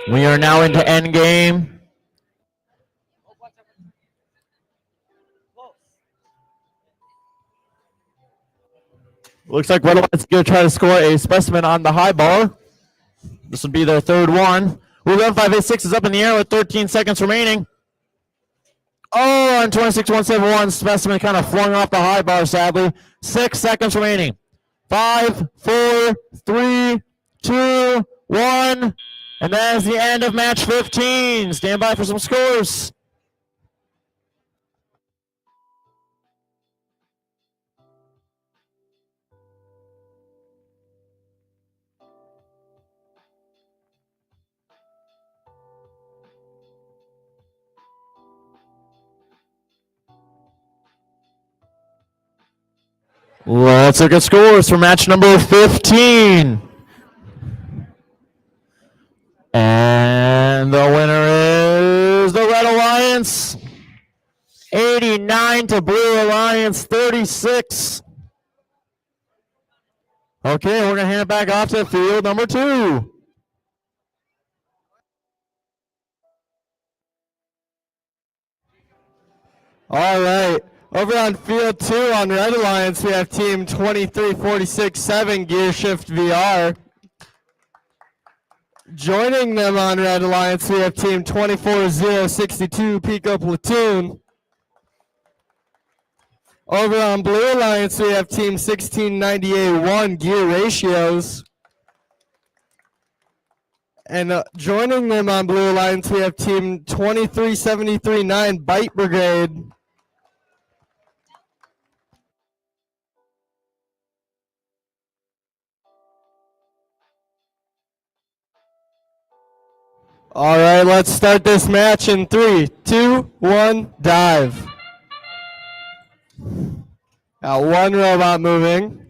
We are now into end game. Looks like Red Alliance is going to try to score a specimen on the high bar. This would be their third one. 11-5-8-6 is up in the air with 13 seconds remaining. Oh, and 26-1-7-1 specimen kind of flung off the high bar, sadly. 6 seconds remaining. 5, 4, 3, 2, 1. And that is the end of match 15. Stand by for some scores. Let's look at scores for match number 15. And the winner is the Red Alliance. 89 to Blue Alliance 36. Okay, we're going to hand it back off to field number 2. All right. Over on field 2 on Red Alliance, we have team 2346-7 Gear Shift VR. Joining them on Red Alliance, we have team 24062 Pico Platoon. Over on Blue Alliance, we have team 16981 Gear Ratios. And joining them on Blue Alliance, we have team 23739 Bite Brigade. All right, let's start this match in 3, 2, 1, dive. Got one robot moving.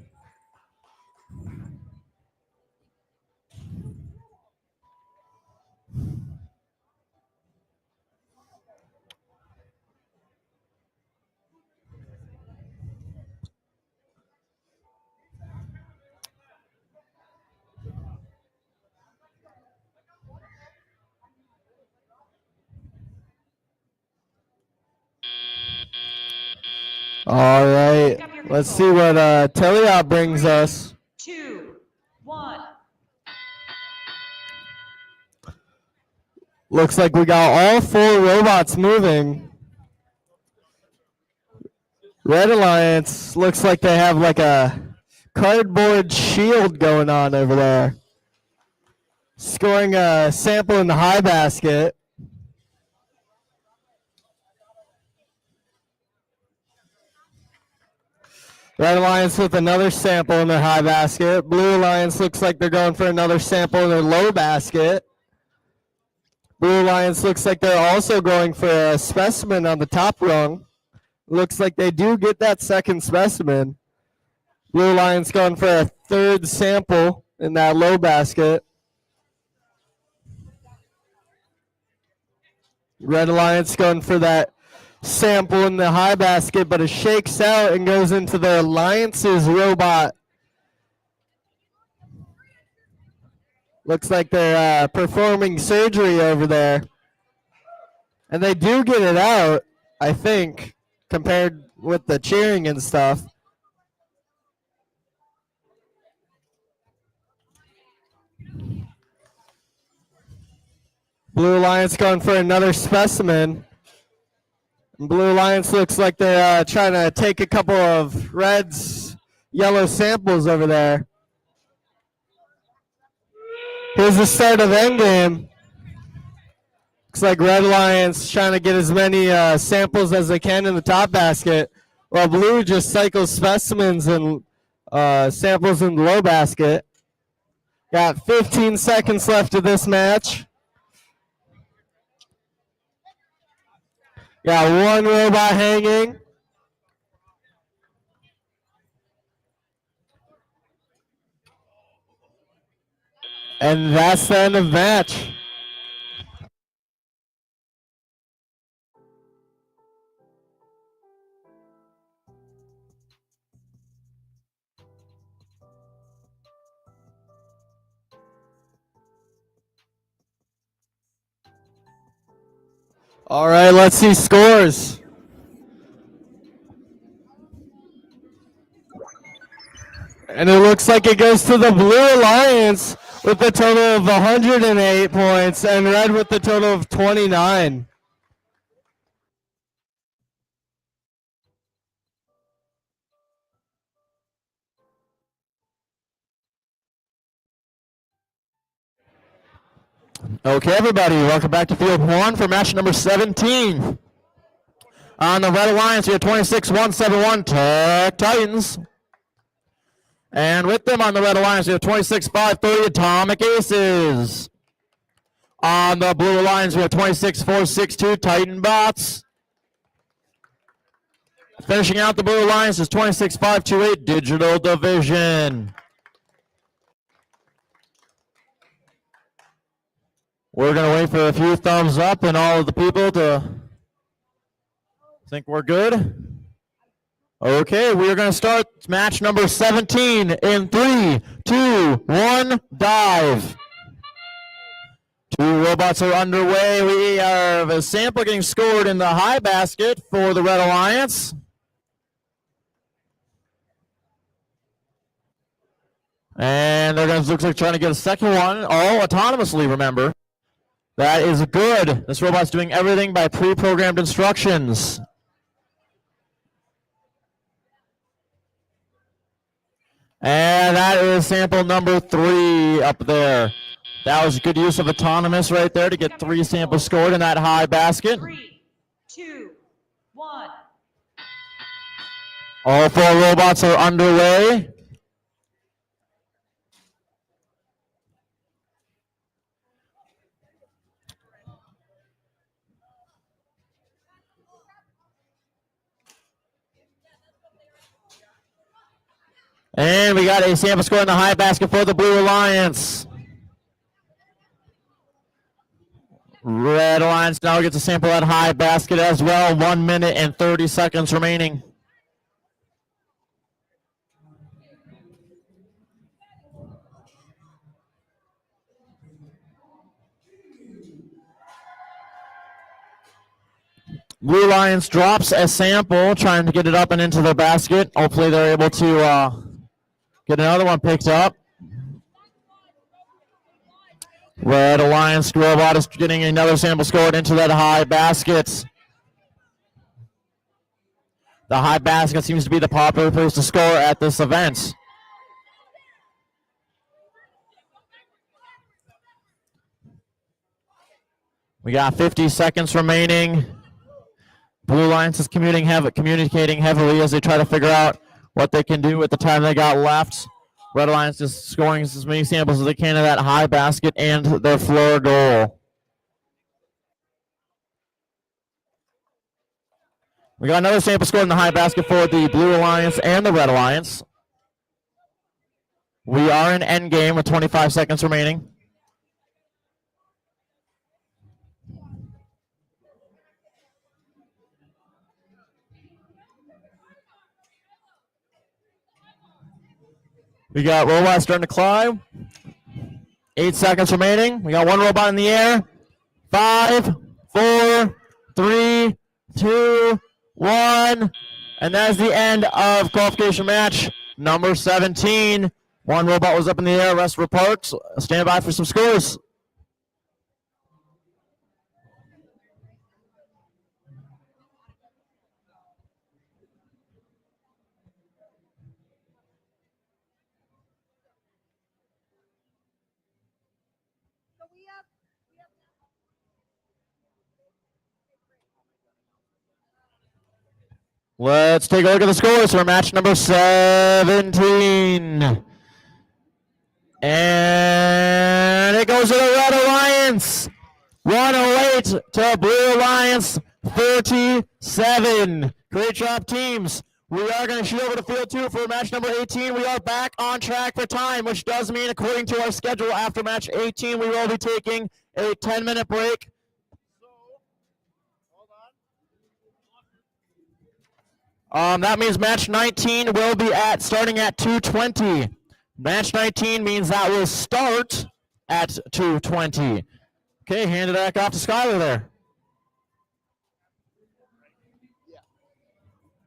All right. Pick up your Let's see what Teliop brings us. 2, 1. Looks like we got all 4 robots moving. Red Alliance looks like they have like a cardboard shield going on over there. Scoring a sample in the high basket. Red Alliance with another sample in their high basket. Blue Alliance looks like they're going for another sample in their low basket. Blue Alliance looks like they're also going for a specimen on the top rung. Looks like they do get that second specimen. Blue Alliance going for a third sample in that low basket. Red Alliance going for that sample in the high basket, but it shakes out and goes into the Alliance's robot. Looks like they're performing surgery over there. And they do get it out, I think, compared with the cheering and stuff. Blue Alliance going for another specimen. Blue Alliance looks like they're trying to take a couple of Red's yellow samples over there. Here's the start of endgame. Looks like Red Alliance trying to get as many samples as they can in the top basket, while Blue just cycles specimens and samples in the low basket. Got 15 seconds left of this match. Got one robot hanging. And that's the end of the match. All right, let's see scores. And it looks like it goes to the Blue Alliance with a total of 108 points and Red with a total of 29. Okay, everybody, welcome back to Field 1 for match number 17. On the Red Alliance, we have 26-171 Tech Titans. And with them on the Red Alliance, we have 26-530 Atomic Aces. On the Blue Alliance, we have 26-462 Titan Bots. Finishing out the Blue Alliance is 26-528 Digital Division. We're going to wait for a few thumbs up and all of the people to think we're good. Okay, we are going to start match number 17 in 3, 2, 1, dive. 2 robots are underway. We have a sample getting scored in the high basket for the Red Alliance. And they're going to look like trying to get a second one, all autonomously, remember. That is good. This robot's doing everything by pre-programmed instructions. And that is sample number 3 up there. That was good use of autonomous right there to get 3 samples scored in that high basket. 3, 2, 1. All 4 robots are underway. And we got a sample score in the high basket for the Blue Alliance. Red Alliance now gets a sample at high basket as well. 1 minute and 30 seconds remaining. Blue Lions drops a sample, trying to get it up and into their basket. Hopefully they're able to get another one picked up. Red Alliance robot is getting another sample scored into that high basket. The high basket seems to be the popular place to score at this event. We got 50 seconds remaining. Blue Lions is communicating heavily as they try to figure out what they can do with the time they got left. Red Alliance is scoring as many samples as they can of that high basket and their floor goal. We got another sample scored in the high basket for the Blue Alliance and the Red Alliance. We are in end game with 25 seconds remaining. We got robots starting to climb. 8 seconds remaining. We got one robot in the air. 5, 4, 3, 2, 1. And that is the end of qualification match number 17. One robot was up in the air, rest were parked. Stand by for some scores. Let's take a look at the scores for match number 17. And it goes to the Red Alliance. 108 to Blue Alliance, 37. Great job, teams. We are going to shoot over to field 2 for match number 18. We are back on track for time, which does mean, according to our schedule, after match 18, we will be taking a 10-minute break. That means match 19 will be starting at 2:20. Match 19 means that will start at 2:20. Okay, hand it back off to Skylar there.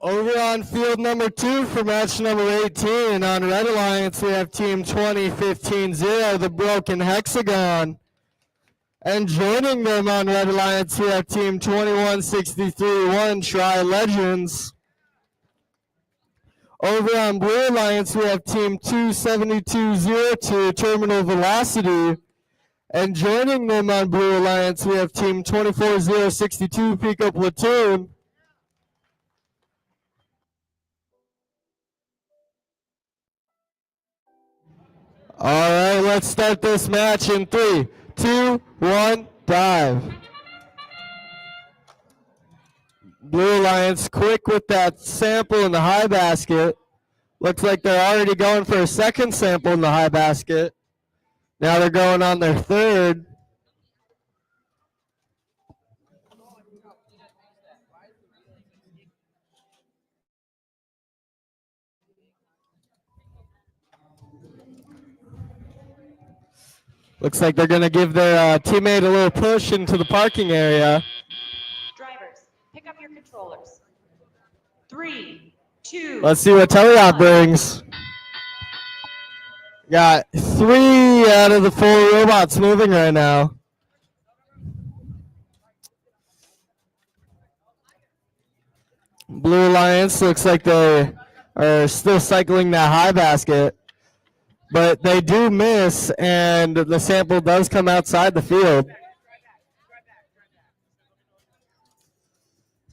Over on field number 2 for match number 18. On Red Alliance, we have team 2015-0, the Broken Hexagon. And joining them on Red Alliance, we have team 2163-1, Tri Legends. Over on Blue Alliance, we have team 27202, Terminal Velocity. And joining them on Blue Alliance, we have team 24062, Pico Platoon. All right, let's start this match in 3, 2, 1, dive. Blue Alliance quick with that sample in the high basket. Looks like they're already going for a second sample in the high basket. Now they're going on their third. Looks like they're going to give their teammate a little push into the parking area. Drivers, pick up your controllers. 3, 2. Let's see what Teleop brings. Got 3 out of the 4 robots moving right now. Blue Alliance looks like they are still cycling that high basket, but they do miss, and the sample does come outside the field.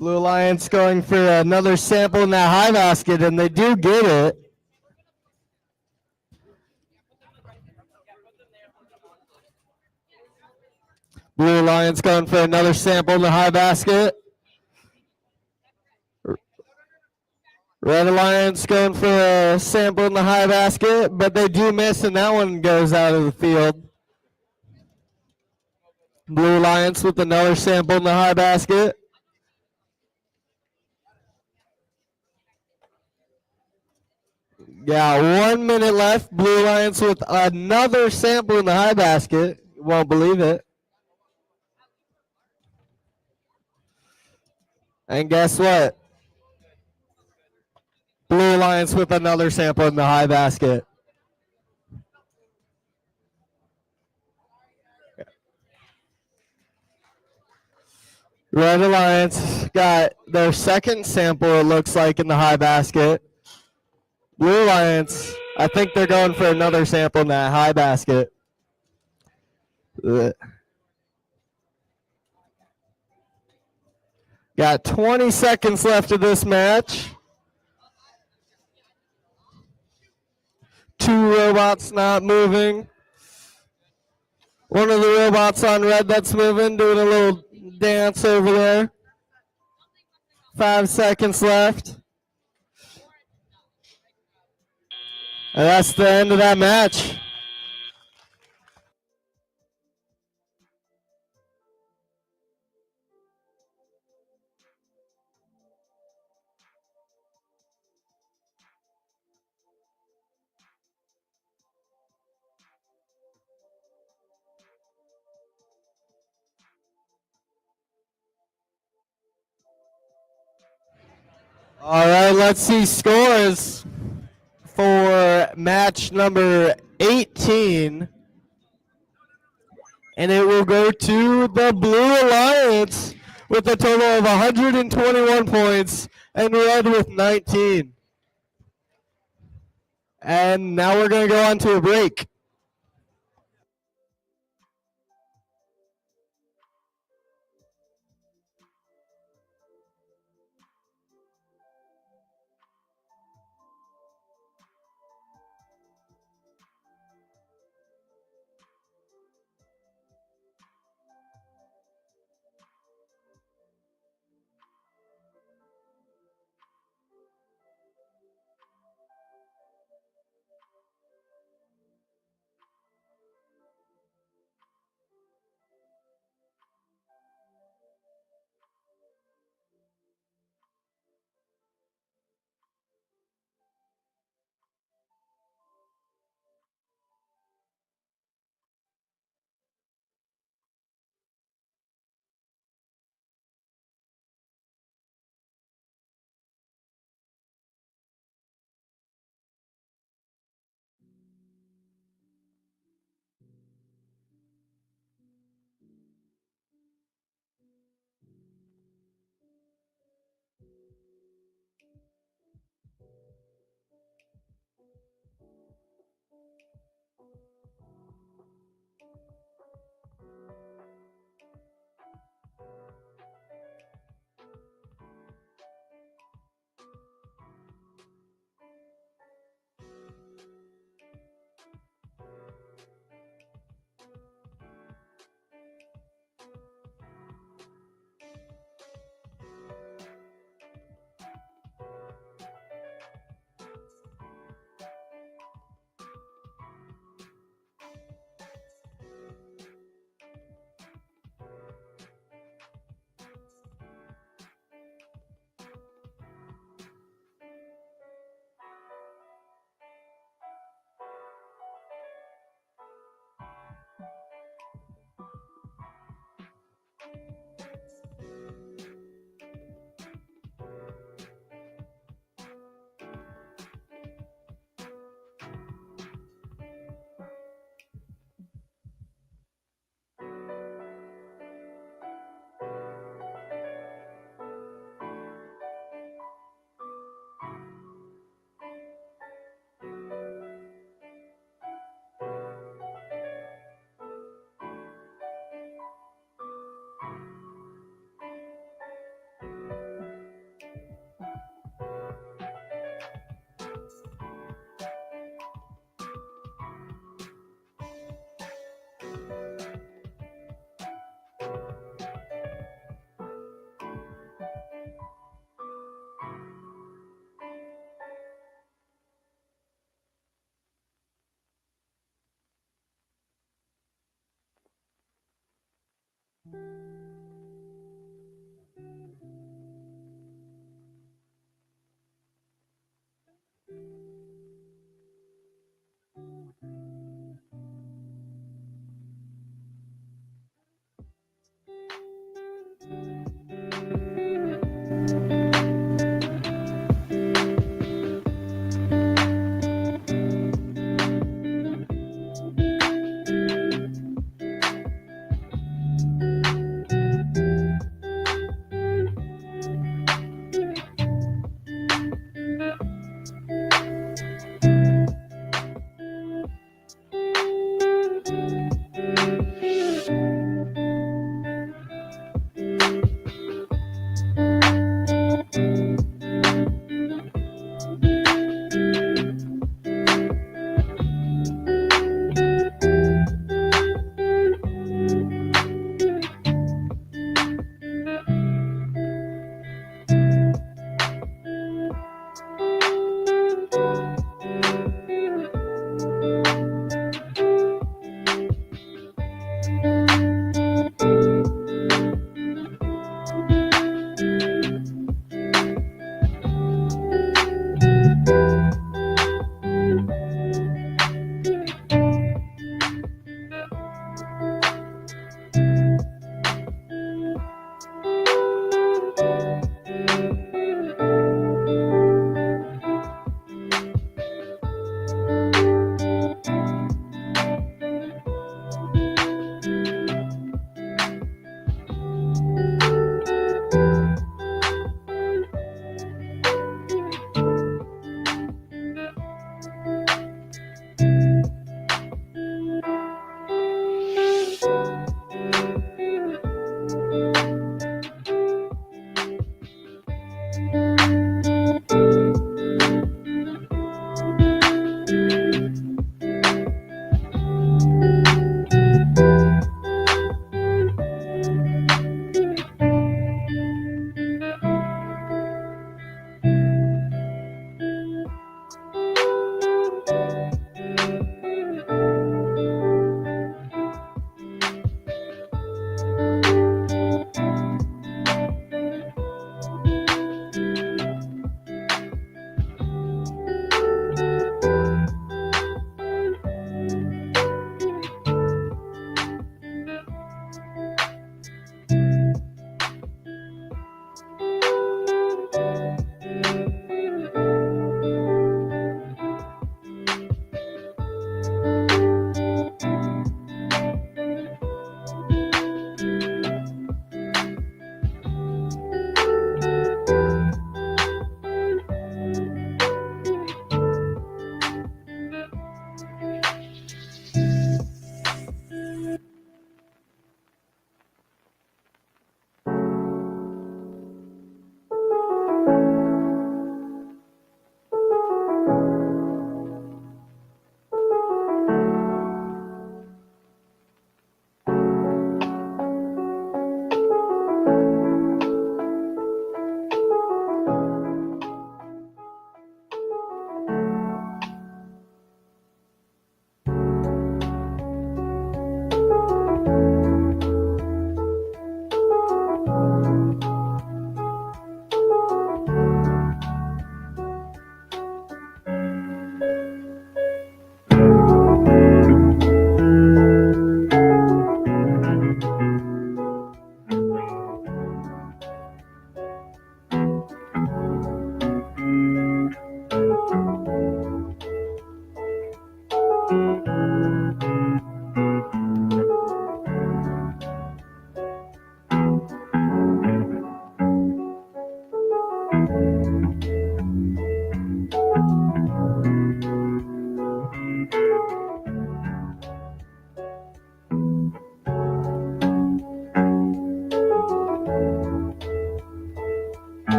Blue Alliance going for another sample in that high basket, and they do get it. Blue Alliance going for another sample in the high basket. Red Alliance going for a sample in the high basket, but they do miss, and that one goes out of the field. Blue Alliance with another sample in the high basket. Yeah, 1 minute left. Blue Alliance with another sample in the high basket. You won't believe it. And guess what? Blue Alliance with another sample in the high basket. Red Alliance got their second sample, it looks like, in the high basket. Blue Alliance, I think they're going for another sample in that high basket. Ugh. Got 20 seconds left of this match. Two robots not moving. One of the robots on red that's moving, doing a little dance over there. 5 seconds left. And that's the end of that match. All right, let's see scores for match number 18. And it will go to the Blue Alliance with a total of 121 points and red with 19. And now we're going to go on to a break.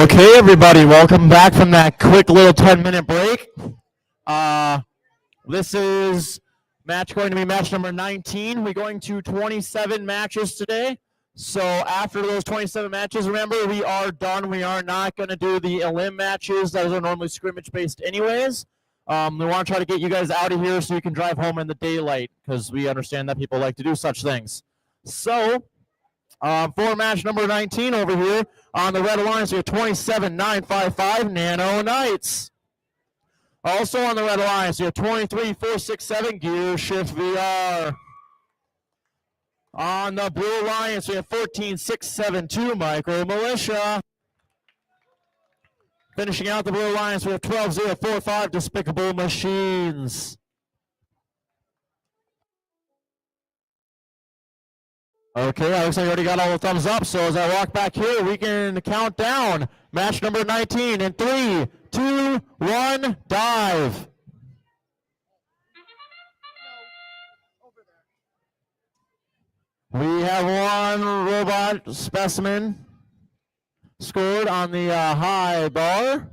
Okay, everybody, welcome back from that quick little 10-minute break. This is going to be match number 19. We're going to 27 matches today. So after those 27 matches, remember, we are done. We are not going to do the elim matches. Those are normally scrimmage-based anyways. We want to try to get you guys out of here so you can drive home in the daylight because we understand that people like to do such things. So for match number 19 over here on the Red Alliance, we have 27-955 Nano Knights. Also on the Red Alliance, we have 23-467 Gear Shift VR. On the Blue Alliance, we have 14-672 Micro Militia. Finishing out the Blue Alliance, we have 12-045 Despicable Machines. Okay, I looks like I already got all the thumbs up, so as I walk back here, we can count down match number 19 in 3, 2, 1, dive. We have one robot specimen scored on the high bar.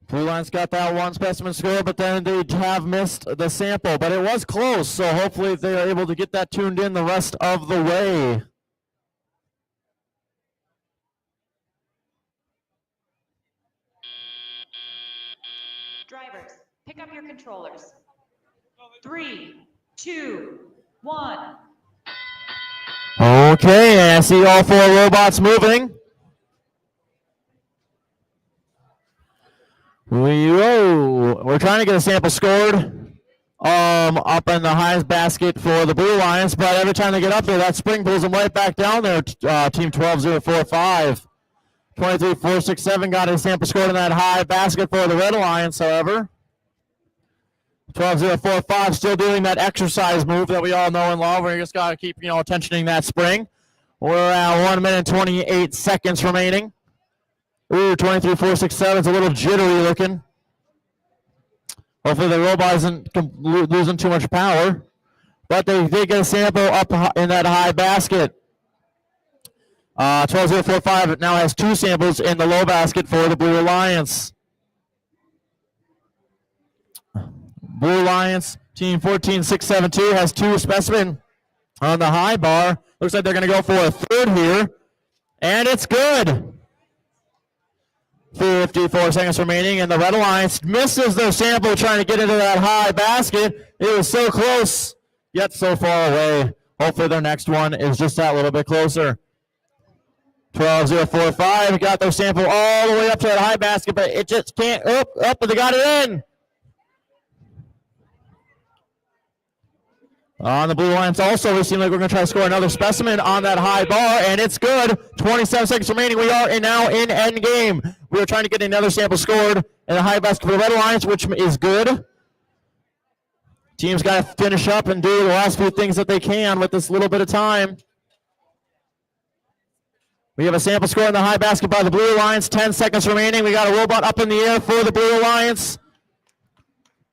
Blue Line's got that one specimen score, but then they have missed the sample. But it was close, so hopefully they are able to get that tuned in the rest of the way. Drivers, pick up your controllers. 3, 2, 1. Okay, I see all 4 robots moving. We're trying to get a sample scored up in the highest basket for the Blue Lions, but every time they get up there, that spring pulls them right back down there. Team 12-045. 23-467 got a sample scored in that high basket for the Red Alliance, however. 12-045 still doing that exercise move that we all know and love. We just got to keep, attentioning that spring. We're at 1 minute and 28 seconds remaining. Ooh, 23-467 is a little jittery looking. Hopefully the robot isn't losing too much power. But they did get a sample up in that high basket. 12-045 now has 2 samples in the low basket for the Blue Alliance. Blue Alliance, team 14-672, has 2 specimen on the high bar. Looks like they're going to go for a third here. And it's good. 54 seconds remaining, and the Red Alliance misses their sample trying to get into that high basket. It was so close, yet so far away. Hopefully their next one is just that little bit closer. 12-045 got their sample all the way up to that high basket, but it just can't. But they got it in. On the Blue Alliance also, we seem like we're going to try to score another specimen on that high bar, and it's good. 27 seconds remaining. We are now in end game. We are trying to get another sample scored in the high basket for the Red Alliance, which is good. Team's got to finish up and do the last few things that they can with this little bit of time. We have a sample score in the high basket by the Blue Alliance. 10 seconds remaining. We got a robot up in the air for the Blue Alliance.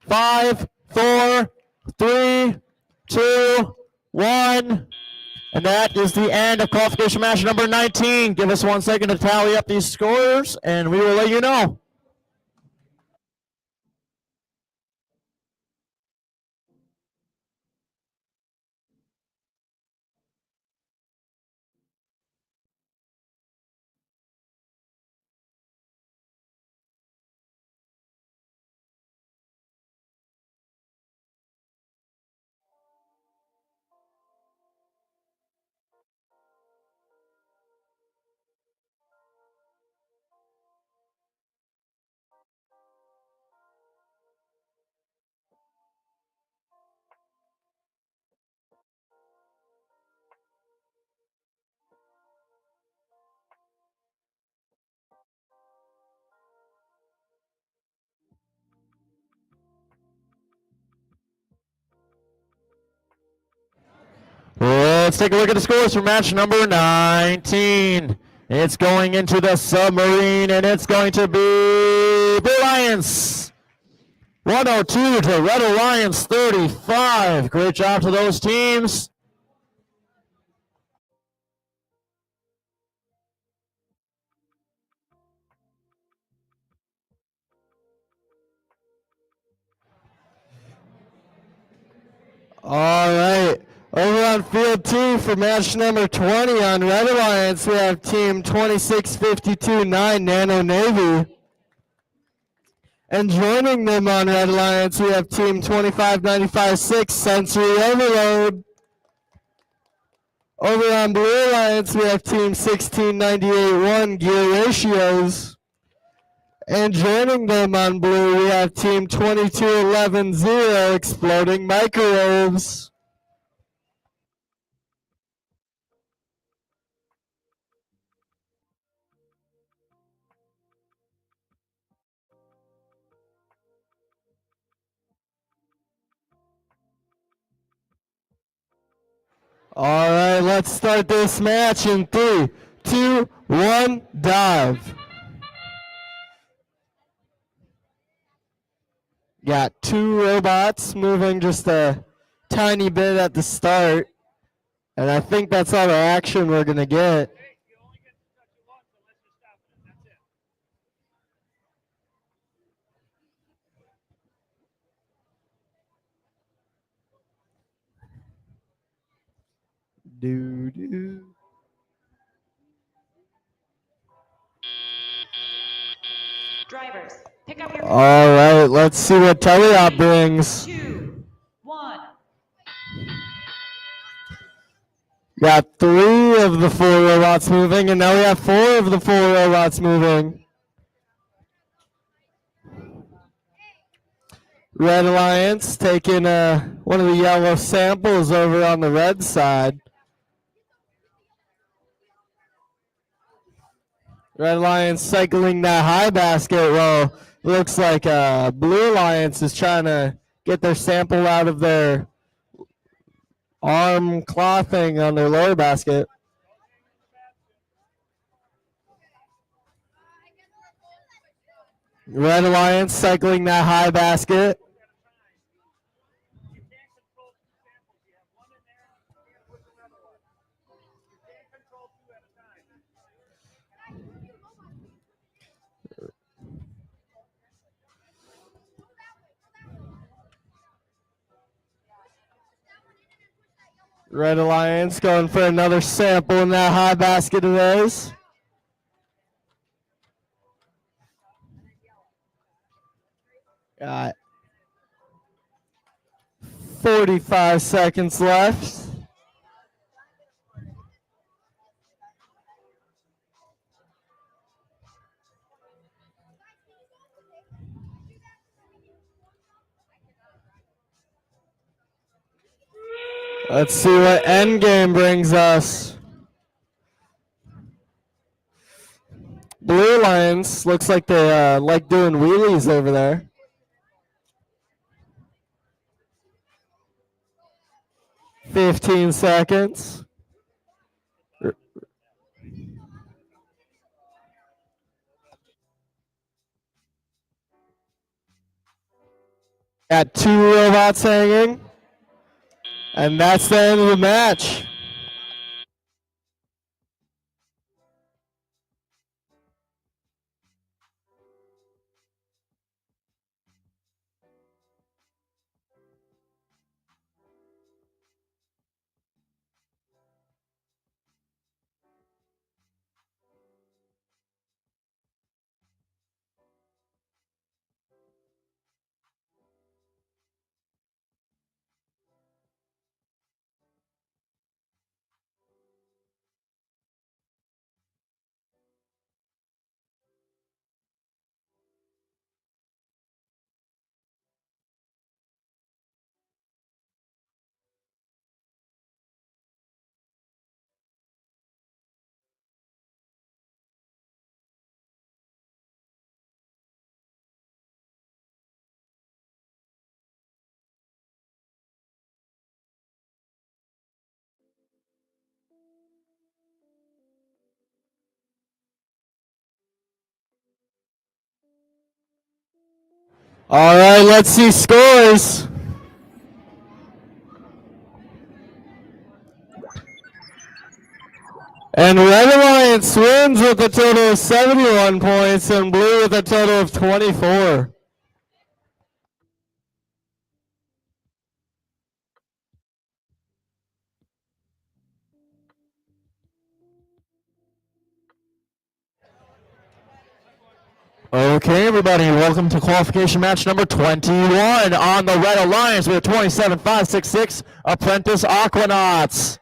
5, 4, 3, 2, 1. And that is the end of qualification match number 19. Give us 1 second to tally up these scores, and we will let you know. let's take a look at the scores for match number 19. It's going into the submarine, and it's going to be Blue Alliance 102 to Red Alliance 35. Great job to those teams. All right. Over on field 2 for match number 20 on Red Alliance, we have team 2652-9 Nano Navy. And joining them on Red Alliance, we have team 2595-6 Sensory Overload. Over on Blue Alliance, we have team 1698-1 Gear Ratios. And joining them on blue, we have team 2211-0 Exploding Microwaves. All right, let's start this match in 3, 2, 1, dive. Got 2 robots moving just a tiny bit at the start. And I think that's all the action we're going to get. Doo-doo. Drivers, pick up your All right, let's see what teleop brings. 2, 1. Got 3 of the 4 robots moving, and now we have 4 of the 4 robots moving. Red Alliance taking one of the yellow samples over on the red side. Red Alliance cycling that high basket row. Looks like Blue Alliance is trying to get their sample out of their arm clothing on their lower basket. Red Alliance cycling that high basket. Red Alliance going for another sample in that high basket of theirs. Got 45 seconds left. Let's see what endgame brings us. Blue Alliance looks like they like doing wheelies over there. 15 seconds. Got 2 robots hanging. And that's the end of the match. All right, let's see scores. And Red Alliance wins with a total of 71 points and Blue with a total of 24. Okay, everybody, welcome to qualification match number 21 on the Red Alliance. We have 27-5-6-6 Apprentice Aquanauts.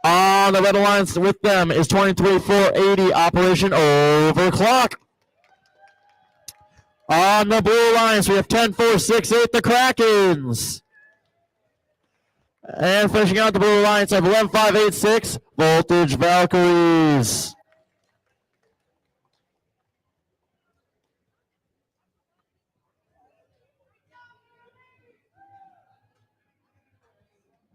On the Red Alliance with them is 23-4-80 Operation Overclock. On the Blue Alliance, we have 10-4-6-8 the Krakens. And finishing out the Blue Alliance, I have 11-5-8-6 Voltage Valkyries.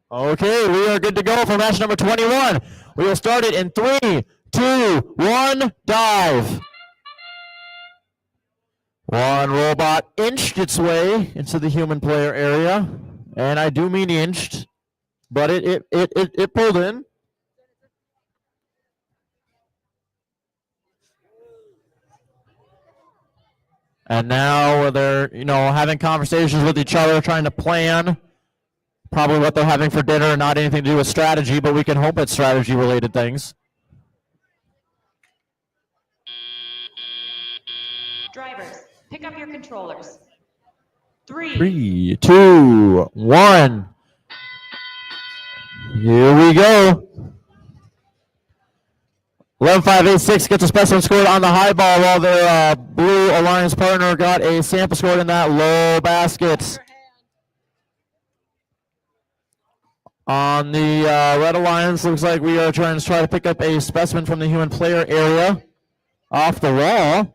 Okay, we are good to go for match number 21. We will start it in 3, 2, 1, dive. One robot inched its way into the human player area, and I do mean inched, but it pulled in. And now they're, having conversations with each other, trying to plan probably what they're having for dinner, not anything to do with strategy, but we can hope it's strategy-related things. Drivers, pick up your controllers. 3, 3, 2, 1. Here we go. 11-5-8-6 gets a specimen scored on the high ball while their Blue Alliance partner got a sample scored in that low basket. On the Red Alliance, looks like we are trying to pick up a specimen from the human player area off the wall.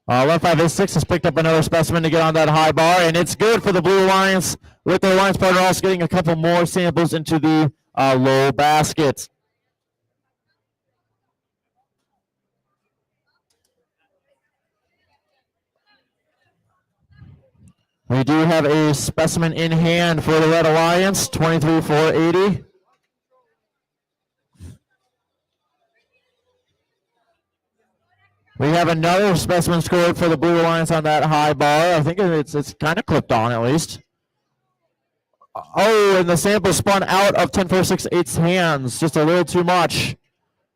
11-5-8-6 has picked up another specimen to get on that high bar, and it's good for the Blue Alliance, with their Alliance partner also getting a couple more samples into the low basket. We do have a specimen in hand for the Red Alliance, 23-4-80. We have another specimen scored for the Blue Alliance on that high bar. I think it's kind of clipped on at least. Oh, and the sample spun out of 10-4-6-8's hands. Just a little too much.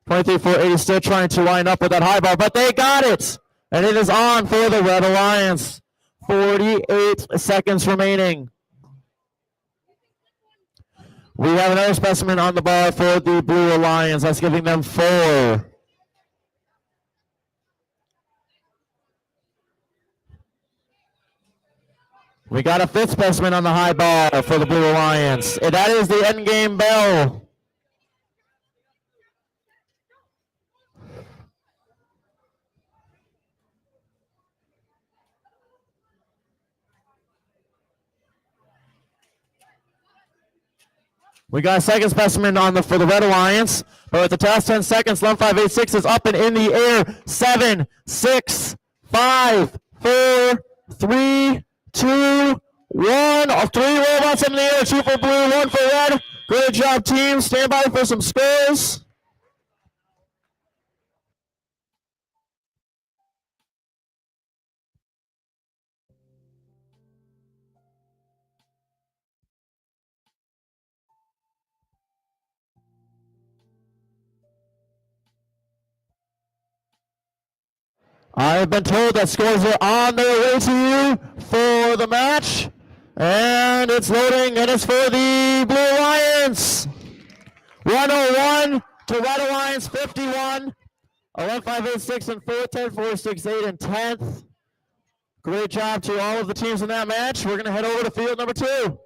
23-4-80 still trying to line up with that high bar, but they got it! And it is on for the Red Alliance. 48 seconds remaining. We have another specimen on the bar for the Blue Alliance. That's giving them 4. We got a 5th specimen on the high bar for the Blue Alliance. And that is the end game bell. We got a second specimen for the Red Alliance, but with the last 10 seconds, 11-5-8-6 is up and in the air. 7, 6, 5, 4, 3, 2, 1. All 3 robots in the air, 2 for blue, 1 for red. Great job, team. Stand by for some scores. I have been told that scores are on their way to you for the match. And it's loading, and it's for the Blue Alliance. 101 to Red Alliance, 51. 11-5-8-6 and 4, 10-4-6-8 and 10th. Great job to all of the teams in that match. We're going to head over to field number 2.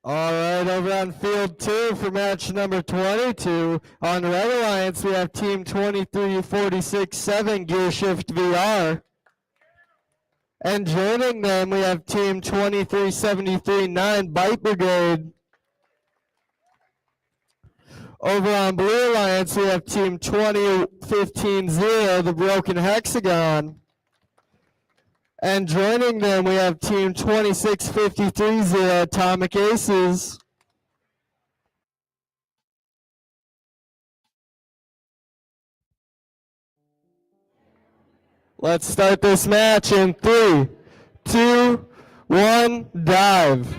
All right, over on field 2 for match number 22. On the Red Alliance, we have team 23-46-7 Gear Shift VR. And joining them, we have team 23-73-9 Bite Brigade. Over on Blue Alliance, we have Team 2015-0, the Broken Hexagon. And joining them, we have Team 2653-0, Atomic Aces. Let's start this match in 3, 2, 1, dive.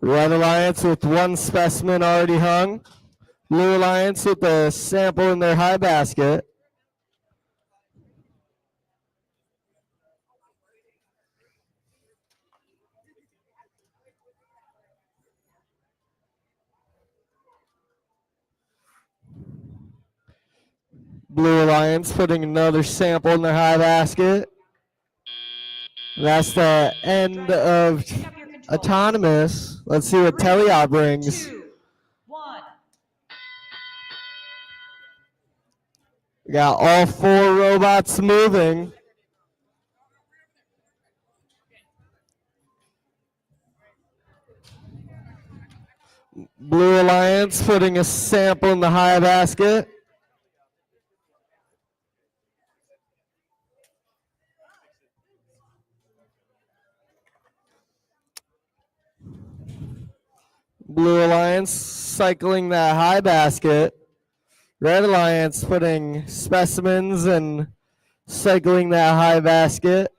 Red Alliance with one specimen already hung. Blue Alliance with a sample in their high basket. Blue Alliance putting another sample in their high basket. That's the end of Pick up your controls. Autonomous. Let's see what 3, Teleop brings. 2, 1. We got all 4 robots moving. Blue Alliance putting a sample in the high basket. Blue Alliance cycling that high basket. Red Alliance putting specimens and cycling that high basket.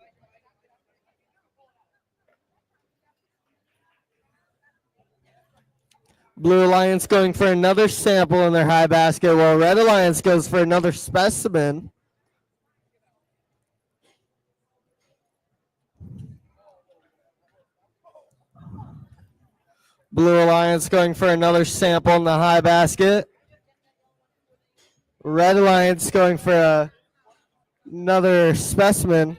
Blue Alliance going for another sample in their high basket, while Red Alliance goes for another specimen. Blue Alliance going for another sample in the high basket. Red Alliance going for another specimen.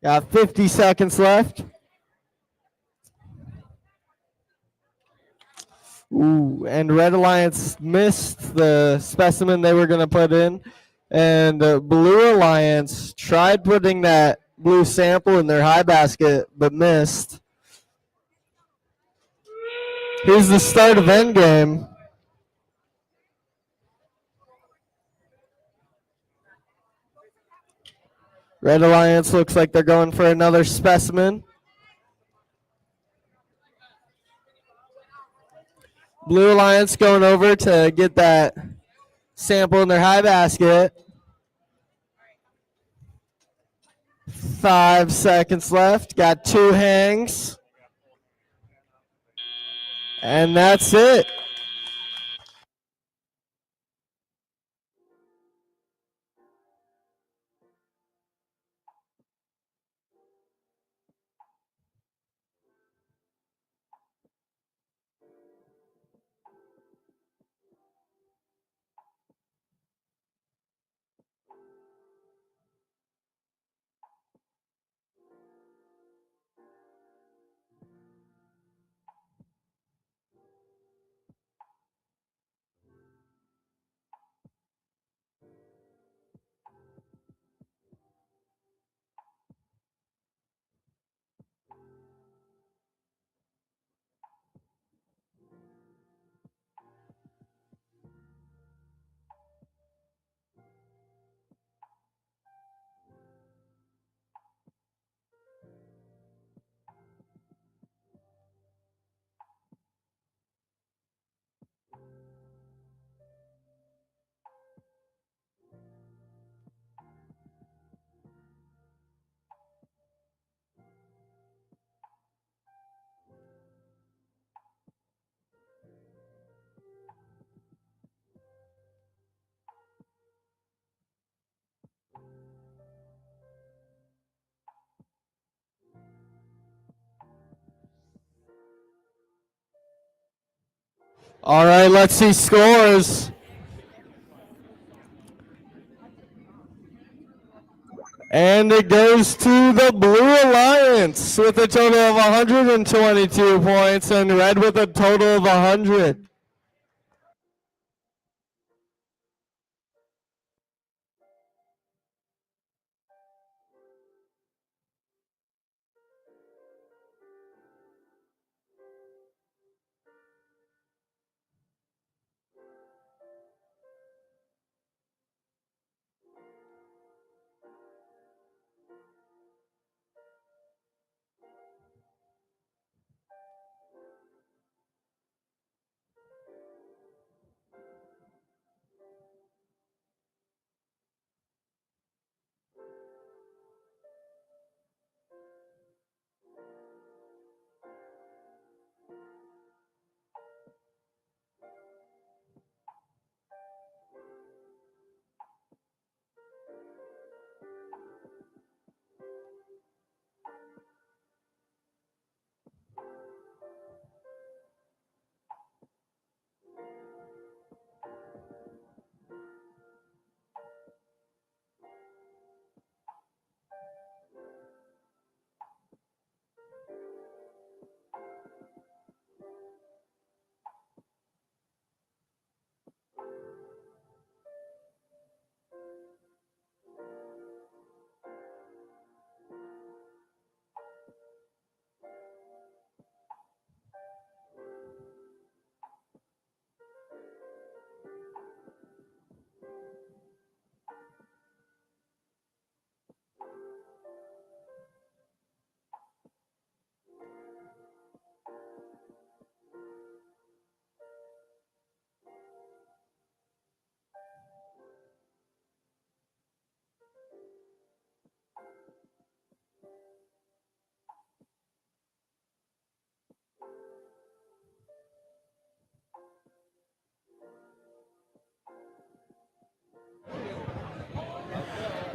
Got 50 seconds left. Ooh, and Red Alliance missed the specimen they were going to put in. And Blue Alliance tried putting that blue sample in their high basket, but missed. Here's the start of endgame. Red Alliance looks like they're going for another specimen. Blue Alliance going over to get that sample in their high basket. 5 seconds left. Got 2 hangs. And that's it. All right, let's see scores. And it goes to the Blue Alliance with a total of 122 points and Red with a total of 100.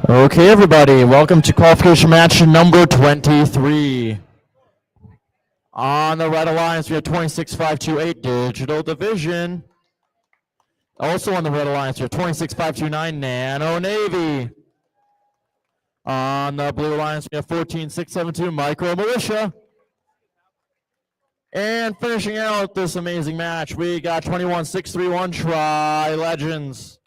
Okay, everybody, welcome to qualification match number 23. On the Red Alliance, we have 26528 Digital Division. Also on the Red Alliance, we have 26529 Nano Navy. On the Blue Alliance, we have 14672 Micro Militia. And finishing out this amazing match, we got 21631 Tri Legends.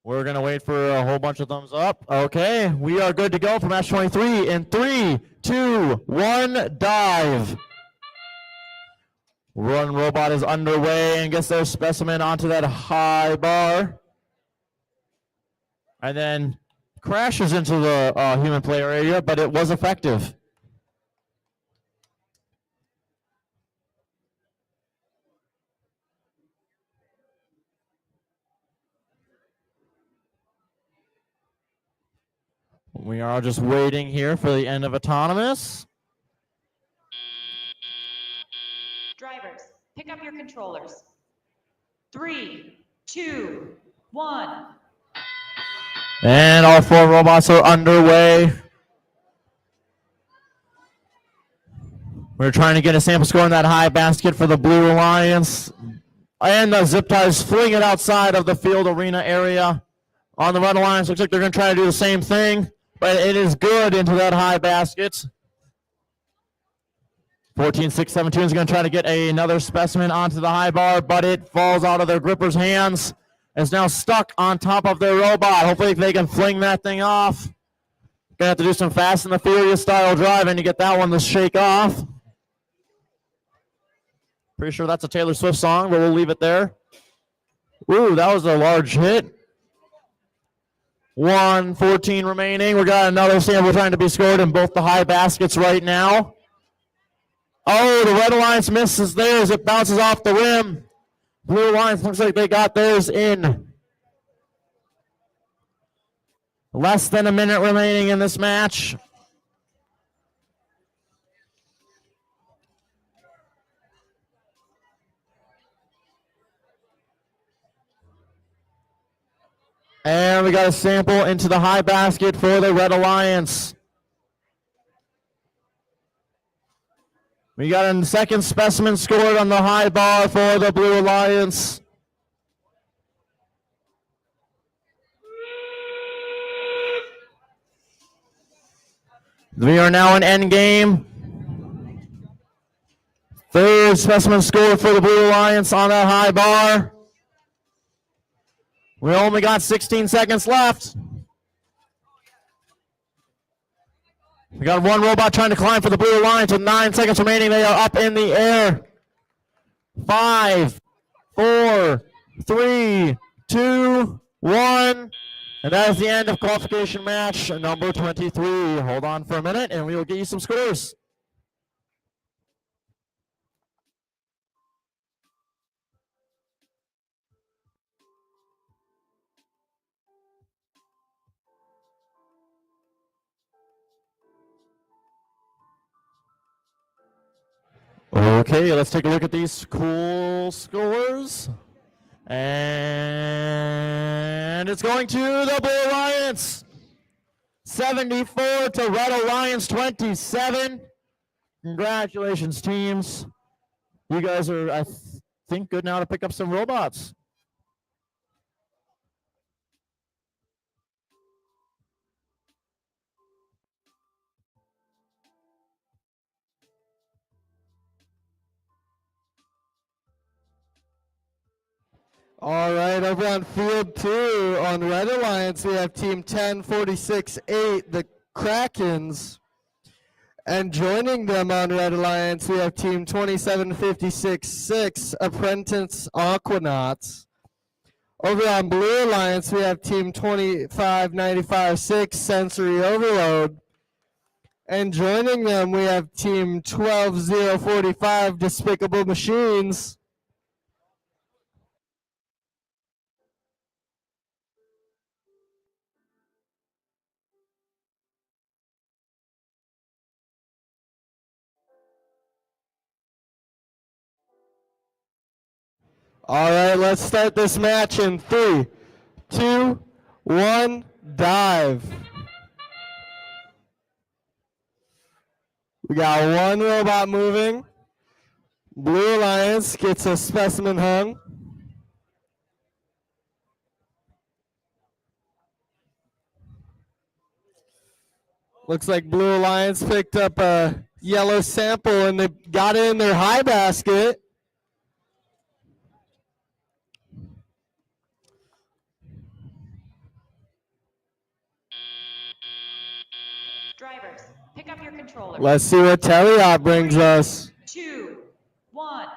We're going to wait for a whole bunch of thumbs up. Okay, we are good to go for match 23 in 3, 2, 1, dive. Run robot is underway and gets their specimen onto that high bar. And then crashes into the human player area, but it was effective. We are just waiting here for the end of autonomous. Drivers, pick up your controllers. 3, 2, 1. And all 4 robots are underway. We're trying to get a sample score in that high basket for the Blue Alliance. And the zip ties fling it outside of the field arena area. On the Red Alliance, looks like they're going to try to do the same thing, but it is good into that high basket. 14672 is going to try to get another specimen onto the high bar, but it falls out of their gripper's hands. It's now stuck on top of their robot. Hopefully they can fling that thing off. Gonna have to do some Fast and the Furious style driving to get that one to shake off. Pretty sure that's a Taylor Swift song, but we'll leave it there. Ooh, that was a large hit. 1:14 remaining. We got another sample trying to be scored in both the high baskets right now. Oh, the Red Alliance misses theirs. It bounces off the rim. Blue Alliance looks like they got theirs in. Less than a minute remaining in this match. And we got a sample into the high basket for the Red Alliance. We got a second specimen scored on the high bar for the Blue Alliance. We are now in end game. Third specimen scored for the Blue Alliance on that high bar. We only got 16 seconds left. We got one robot trying to climb for the Blue Alliance with 9 seconds remaining. They are up in the air. 5, 4, 3, 2, 1. And that is the end of qualification match number 23. Hold on for a minute and we will get you some scores. Okay, let's take a look at these cool scores. And it's going to the Blue Alliance. 74 to Red Alliance 27. Congratulations, teams. You guys are, I think, good now to pick up some robots. All right, over on field 2 on Red Alliance, we have team 1046-8, the Krakens. And joining them on Red Alliance, we have team 2756-6, Apprentice Aquanauts. Over on Blue Alliance, we have team 2595-6, Sensory Overload. And joining them, we have team 12045, Despicable Machines. All right, let's start this match in 3, 2, 1, dive. We got one robot moving. Blue Alliance gets a specimen hung. Looks like Blue Alliance picked up a yellow sample and they got it in their high basket. Drivers, pick up your controllers. Let's see what Teliot brings us. 2, 1.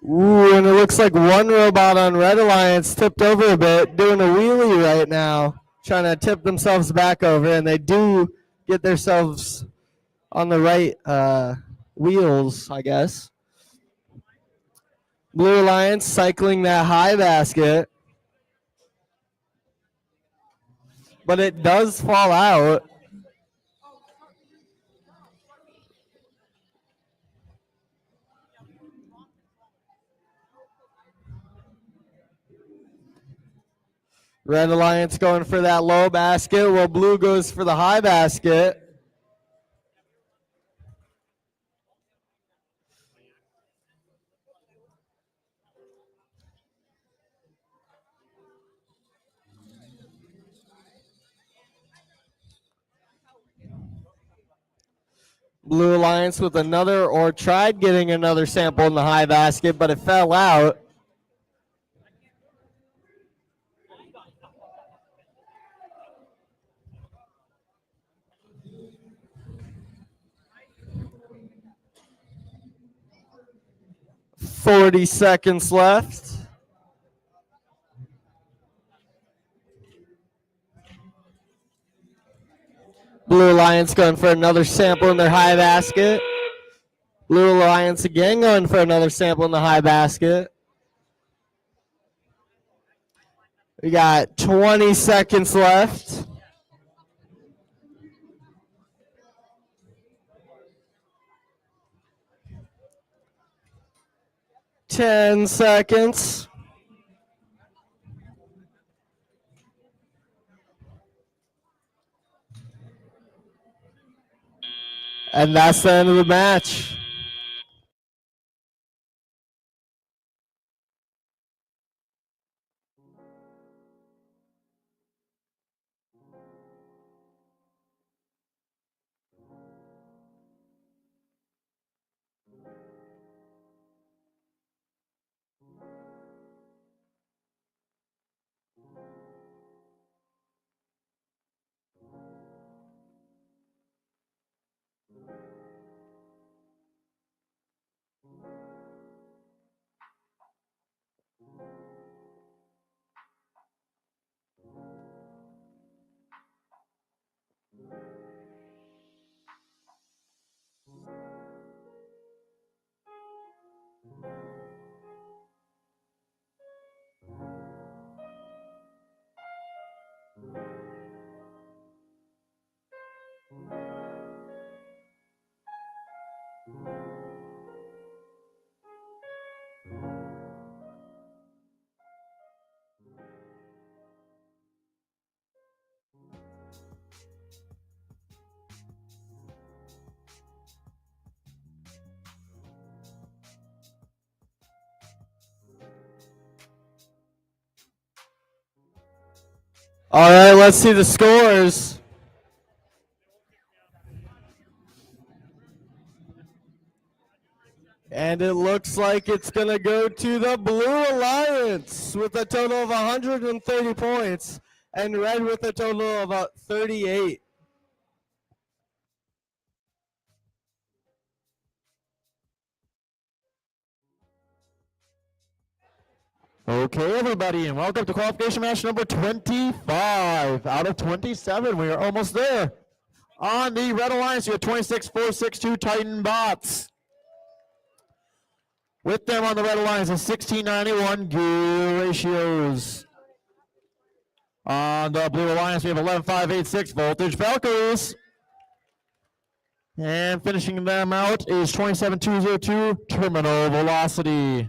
Ooh, and it looks like one robot on Red Alliance tipped over a bit, doing a wheelie right now, trying to tip themselves back over, and they do get themselves on the right wheels, I guess. Blue Alliance cycling that high basket, but it does fall out. Red Alliance going for that low basket, while Blue goes for the high basket. Blue Alliance with another, or tried getting another sample in the high basket, but it fell out. "40 seconds left." Blue Alliance going for another sample in their high basket. Blue Alliance again going for another sample in the high basket. We got 20 seconds left. "10 seconds. And that's the end of the match. All right, let's see the scores. And it looks like it's going to go to the Blue Alliance with a total of 130 points and Red with a total of 38. Okay, everybody, and welcome to qualification match number 25 out of 27. We are almost there. On the Red Alliance, you have 26,462 Titan bots. With them on the Red Alliance is 1691 gear ratios. On the Blue Alliance, we have 11,586 voltage Valkyries. And finishing them out is 27202 Terminal Velocity.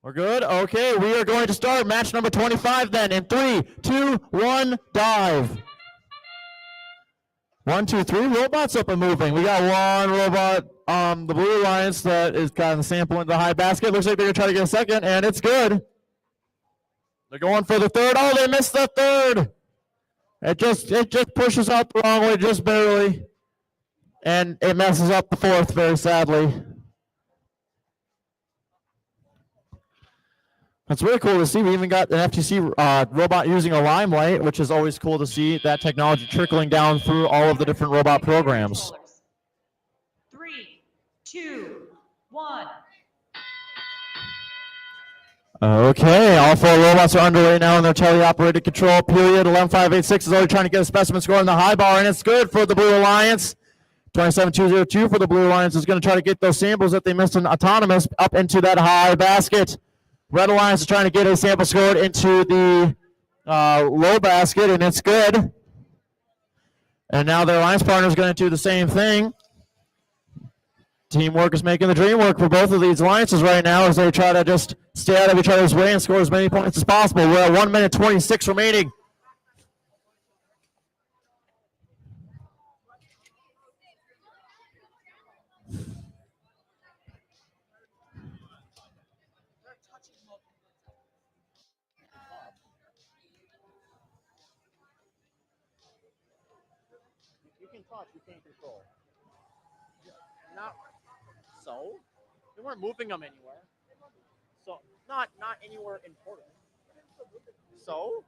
We're good? Okay, we are going to start match number 25 then in 3, 2, 1, dive. 1, 2, 3 robots up and moving. We got one robot, the Blue Alliance, that is got the sample into the high basket. Looks like they're going to try to get a second, and it's good. They're going for the third. Oh, they missed the third. It just pushes out the wrong way, just barely. And it messes up the fourth, very sadly. It's really cool to see. We even got an FTC robot using a limelight, which is always cool to see that technology trickling down through all of the different robot programs. 3, 2, 1. Okay, all 4 robots are underway now in their teleoperated control period. 11586 is already trying to get a specimen score in the high bar, and it's good for the Blue Alliance. 27202 for the Blue Alliance is going to try to get those samples that they missed in autonomous up into that high basket. Red Alliance is trying to get a sample scored into the low basket, and it's good. And now their alliance partner is going to do the same thing. Teamwork is making the dream work for both of these alliances right now as they try to just stay out of each other's way and score as many points as possible. We're at 1 minute 26 remaining. You can touch, you can't control. Not so. They weren't moving them anywhere. So not anywhere important. So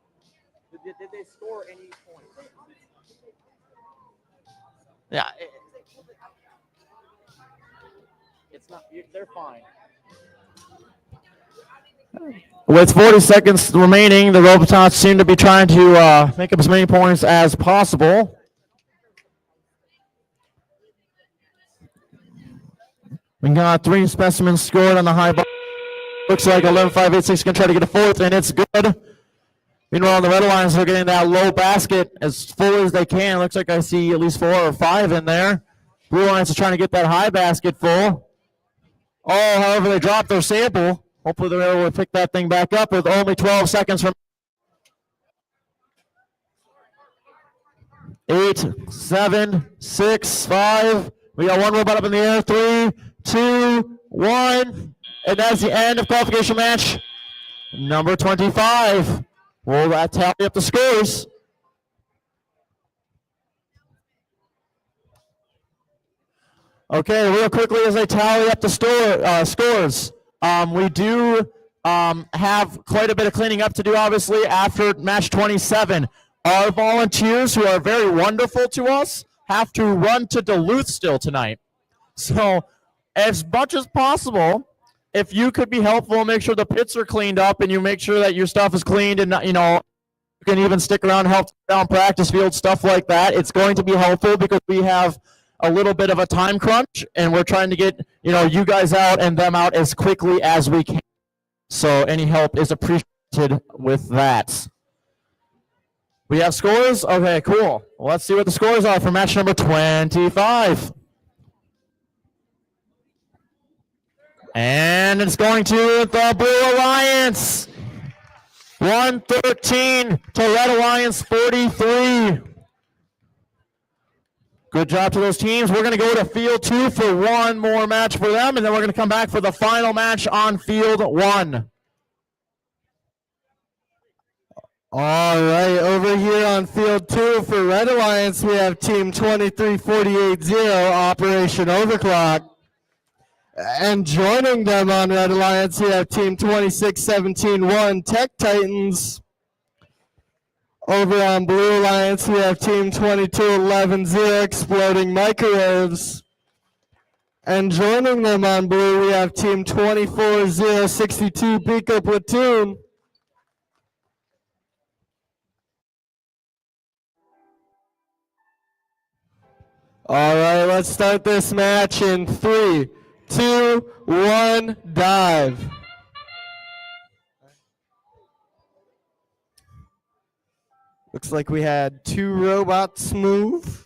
did they score any points? Yeah. It's not. They're fine. With 40 seconds remaining, the Robots seem to be trying to make up as many points as possible. We got 3 specimens scored on the high bar. Looks like 11586 can try to get a 4th, and it's good. Meanwhile, the Red Alliance are getting that low basket as full as they can. Looks like I see at least 4 or 5 in there. Blue Alliance is trying to get that high basket full. Oh, however, they dropped their sample. Hopefully they're able to pick that thing back up with only 12 seconds from 8, 7, 6, 5. We got 1 robot up in the air. 3, 2, 1. And that's the end of qualification match number 25. Will that tally up the scores? Okay, real quickly as I tally up the scores. We do have quite a bit of cleaning up to do, obviously, after match 27. Our volunteers, who are very wonderful to us, have to run to Duluth still tonight. So, as much as possible, if you could be helpful, make sure the pits are cleaned up and you make sure that your stuff is cleaned and, you know, you can even stick around and help down practice field, stuff like that. It's going to be helpful because we have a little bit of a time crunch and we're trying to get, you know, you guys out and them out as quickly as we can. So any help is appreciated with that. We have scores? Okay, cool. Well, let's see what the scores are for match number 25. And it's going to the Blue Alliance. 113 to Red Alliance 43. Good job to those teams. We're going to go to field 2 for one more match for them, and then we're going to come back for the final match on field 1. All right, over here on field 2 for Red Alliance, we have team 23480, Operation Overclock. And joining them on Red Alliance, we have team 26171, Tech Titans. Over on Blue Alliance, we have team 22110, Exploding Microwaves. And joining them on Blue, we have team 24062, Pico Platoon. All right, let's start this match in 3, 2, 1, dive. Looks like we had 2 robots move.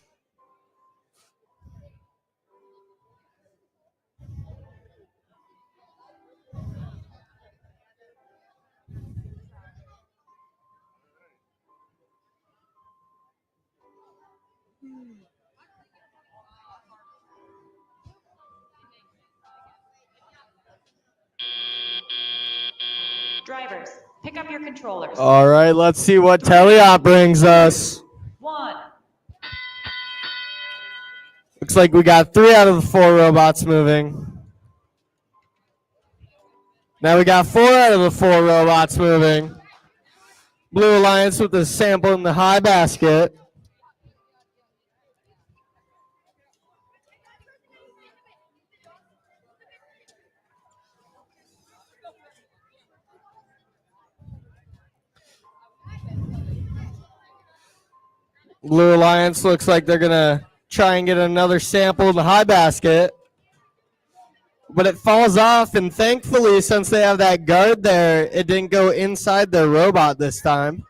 Drivers, pick up your controllers. All right, let's see what teleop brings us. 1. Looks like we got 3 out of the 4 robots moving. Now we got 4 out of the 4 robots moving. Blue Alliance with the sample in the high basket. Blue Alliance looks like they're going to try and get another sample in the high basket. But it falls off, and thankfully, since they have that guard there, it didn't go inside their robot this time.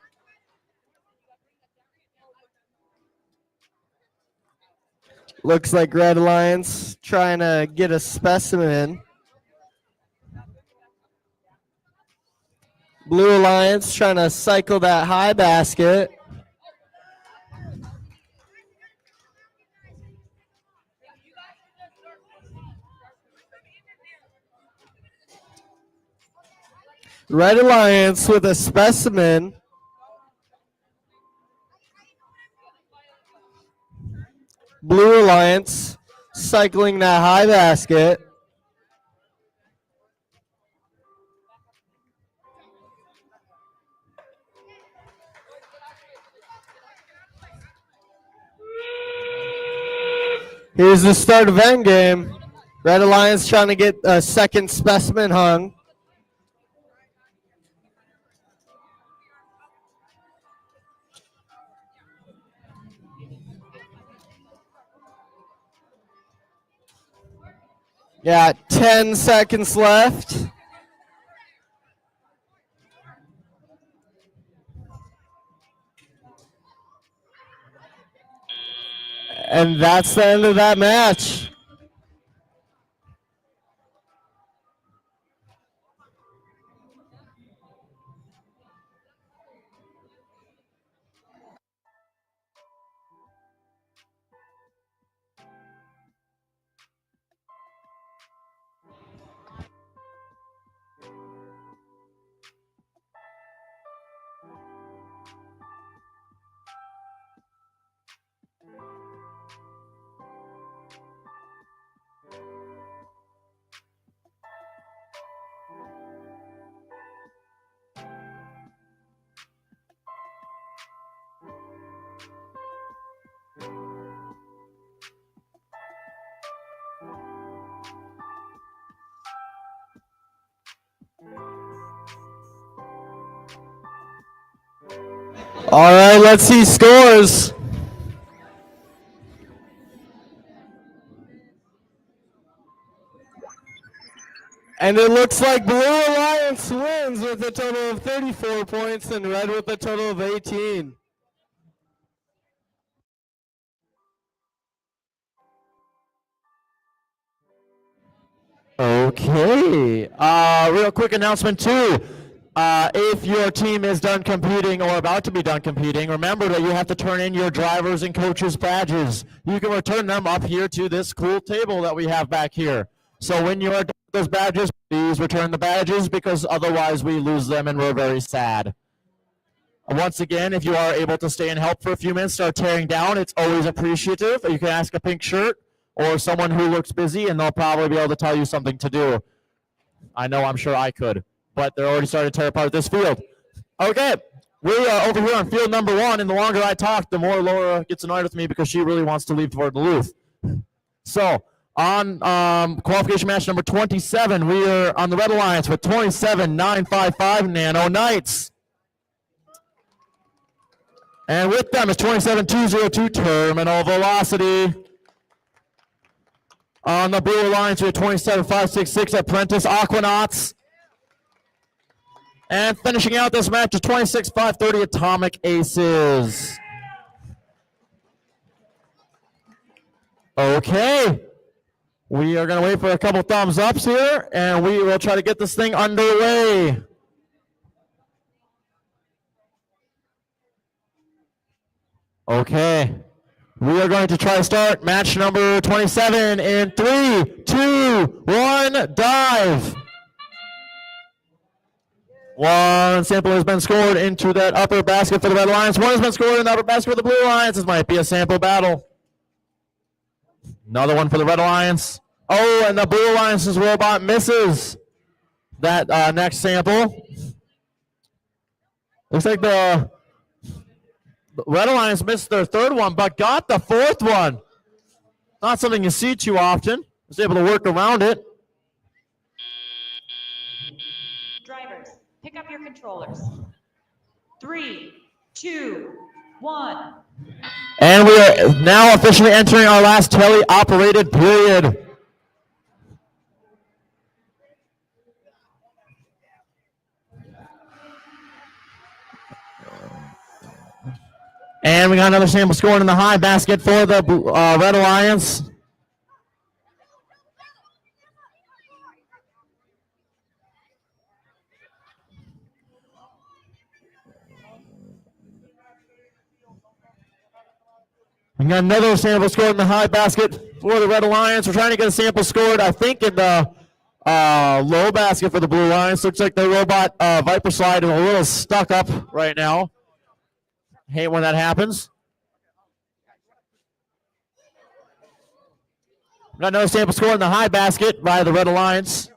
Looks like Red Alliance trying to get a specimen. Blue Alliance trying to cycle that high basket. Red Alliance with a specimen. Blue Alliance cycling that high basket. Here's the start of endgame. Red Alliance trying to get a second specimen hung. Yeah, 10 seconds left. And that's the end of that match. All right, let's see scores. And it looks like Blue Alliance wins with a total of 34 points and Red with a total of 18. Okay. Real quick announcement too. If your team is done competing or about to be done competing, remember that you have to turn in your drivers and coaches badges. You can return them up here to this cool table that we have back here. So when you're done with those badges, please return the badges because otherwise we lose them and we're very sad. Once again, if you are able to stay and help for a few minutes, start tearing down, it's always appreciative. You can ask a pink shirt or someone who looks busy and they'll probably be able to tell you something to do. I know, I'm sure I could, but they're already starting to tear apart this field. Okay, we are over here on field number 1, and the longer I talk, the more Laura gets annoyed with me because she really wants to leave for Duluth. So, on qualification match number 27, we are on the Red Alliance with 27.955 Nano Knights. And with them is 27.202 Terminal Velocity. On the Blue Alliance, we have 27.566 Apprentice Aquanauts. And finishing out this match is 26-5-30 Atomic Aces. Okay. We are going to wait for a couple thumbs ups here, and we will try to get this thing underway. Okay. We are going to try to start match number 27 in 3, 2, 1, dive. One sample has been scored into that upper basket for the Red Alliance. One has been scored in the upper basket for the Blue Alliance. This might be a sample battle. Another one for the Red Alliance. Oh, and the Blue Alliance's robot misses that next sample. Looks like the Red Alliance missed their third one, but got the fourth one. Not something you see too often. Was able to work around it. Drivers, pick up your controllers. 3, 2, 1. And we are now officially entering our last tele-operated period. And we got another sample scored in the high basket for the Red Alliance. We got another sample scored in the high basket for the Red Alliance. We're trying to get a sample scored, I think, in the low basket for the Blue Alliance. Looks like the robot Viper Slide is a little stuck up right now. Hate when that happens. Got another sample score in the high basket by the Red Alliance.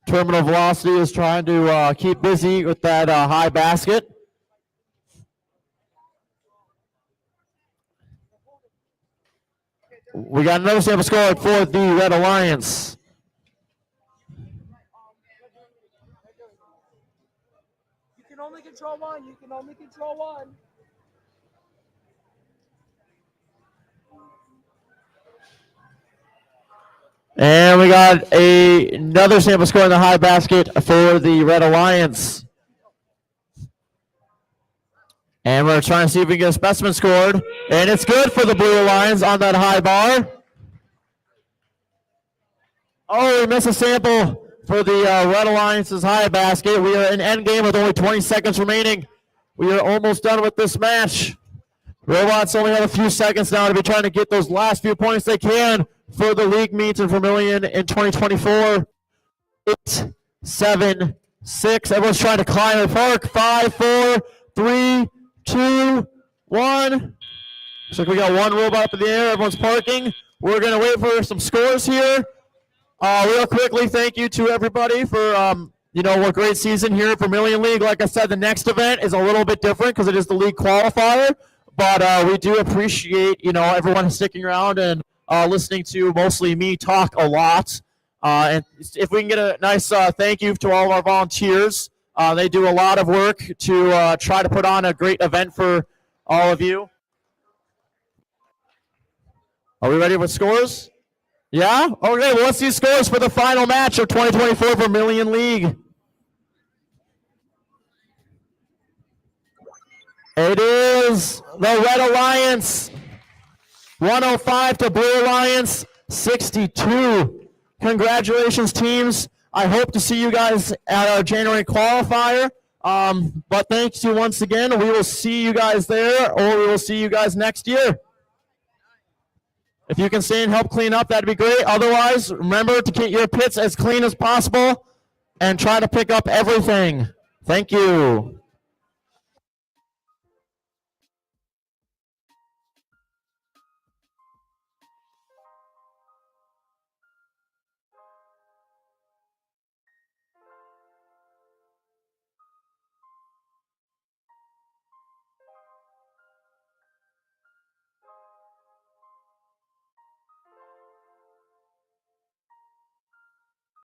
Terminal Velocity is trying to keep busy with that high basket. We got another sample score for the Red Alliance. You can only control one. You can only control one. And we got another sample score in the high basket for the Red Alliance. And we're trying to see if we can get a specimen scored. And it's good for the Blue Alliance on that high bar. Oh, we missed a sample for the Red Alliance's high basket. We are in endgame with only 20 seconds remaining. We are almost done with this match. Robots only have a few seconds now to be trying to get those last few points they can for the league meets in Vermillion in 2024. 8, 7, 6. Everyone's trying to climb the park. 5, 4, 3, 2, 1. Looks like we got one robot up in the air. Everyone's parking. We're going to wait for some scores here. Real quickly, thank you to everybody for a great season here at Vermillion League. Like I said, the next event is a little bit different because it is the league qualifier. But we do appreciate, everyone sticking around and listening to mostly me talk a lot. And if we can get a nice thank you to all of our volunteers. They do a lot of work to try to put on a great event for all of you. Are we ready with scores? Yeah? Okay, well, let's see scores for the final match of 2024 Vermillion League. It is the Red Alliance, 105 to Blue Alliance, 62. Congratulations, teams. I hope to see you guys at our January qualifier. But thanks you once again. We will see you guys there, or we will see you guys next year. If you can stay and help clean up, that'd be great. Otherwise, remember to keep your pits as clean as possible and try to pick up everything. Thank you.